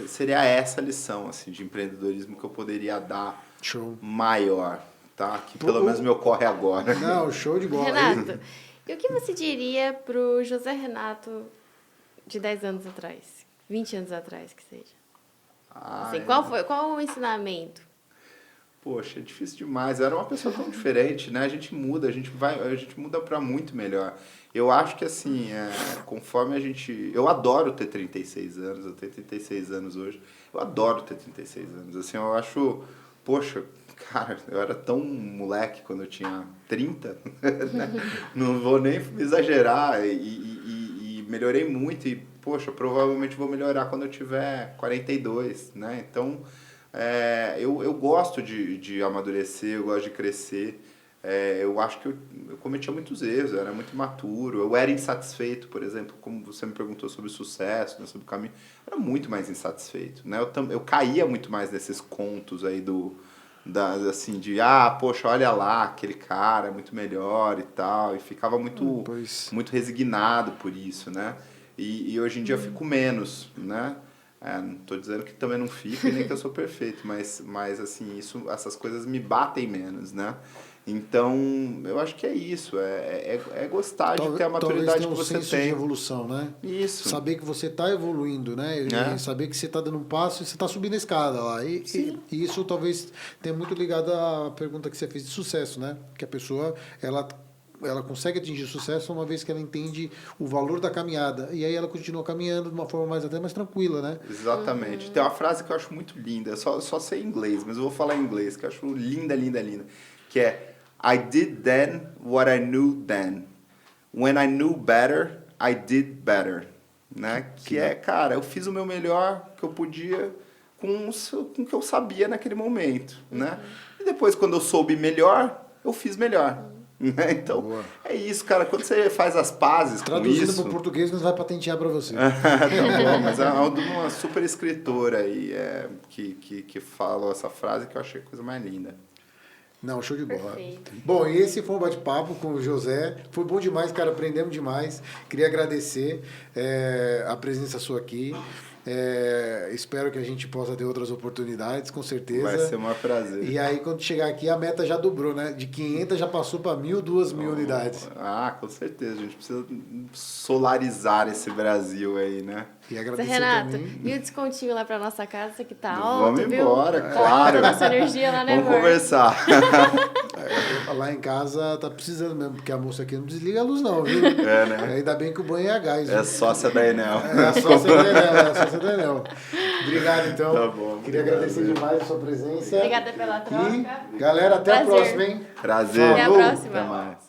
seria essa lição assim de empreendedorismo que eu poderia dar. Show. Maior, tá? Que pelo menos me ocorre agora. Não, show de bola. Renato, e o que você diria pro José Renato de 10 anos atrás? 20 anos atrás, que seja. Assim, qual o ensinamento? Poxa, é difícil demais. Eu era uma pessoa tão diferente, né? A gente muda para muito melhor. Eu acho que assim, conforme a gente... Eu adoro ter 36 anos, eu tenho 36 anos hoje. Eu adoro ter 36 anos. Assim, eu acho... Poxa, cara, eu era tão moleque quando eu tinha 30, né? Não vou nem exagerar, melhorei muito e, poxa, provavelmente vou melhorar quando eu tiver 42, né? Então, eu gosto de amadurecer, eu gosto de crescer. Eu acho que eu cometia muitos erros, eu era muito imaturo, eu era insatisfeito, por exemplo, como você me perguntou sobre sucesso, né, sobre o caminho, eu era muito mais insatisfeito, né? Eu caía muito mais nesses contos aí assim, poxa, olha lá, aquele cara é muito melhor e tal, e ficava muito resignado por isso, né? E hoje em dia eu fico menos, né? Não estou dizendo que também não fico e nem que eu sou perfeito, mas assim, essas coisas me batem menos, né? Então, eu acho que é isso, é gostar de ter a maturidade que você senso tem. de evolução, né? Isso. Saber que você está evoluindo, né? E saber que você está dando um passo e você está subindo a escada lá. E isso talvez tenha muito ligado à pergunta que você fez de sucesso, né? Que a pessoa, ela consegue atingir sucesso uma vez que ela entende o valor da caminhada. E aí ela continua caminhando de uma forma até mais tranquila, né? Exatamente. Tem uma frase que eu acho muito linda, só sei em inglês, mas eu vou falar em inglês, que eu acho linda, linda, linda. Que é: I did then what I knew then. When I knew better, I did better. Né? Cara, eu fiz o meu melhor que eu podia com o que eu sabia naquele momento. Né? E depois, quando eu soube melhor, eu fiz melhor. Né? Então, boa. É isso, cara. Quando você faz as pazes com isso... Traduzindo para o português, nós vai patentear para você. Tá bom, mas é uma super escritora aí que fala essa frase que eu achei a coisa mais linda. Não, show de bola. Perfeito. Bom, esse foi um bate-papo com o José. Foi bom demais, cara. Aprendemos demais. Queria agradecer a presença sua aqui. Espero que a gente possa ter outras oportunidades, com certeza. Vai ser um prazer. E aí, quando chegar aqui, a meta já dobrou, né? De 500 já passou para 1.000, 2.000 unidades. Com certeza. A gente precisa solarizar esse Brasil aí, né? E agradecer Renato, também. e o descontinho lá para nossa casa que tá alto, Vamos embora, claro. Nossa energia lá, né, Vamos amor? conversar. Lá em casa tá precisando mesmo, porque a moça aqui não desliga a luz não, viu? Né? Ainda bem que o banho é a gás. É sócia da Enel. É a sócia da Enel, Obrigado, então. Tá bom. Queria agradecer demais a sua presença. Obrigada pela troca. E, galera, até a próxima, hein? Prazer. Até a próxima. Até mais.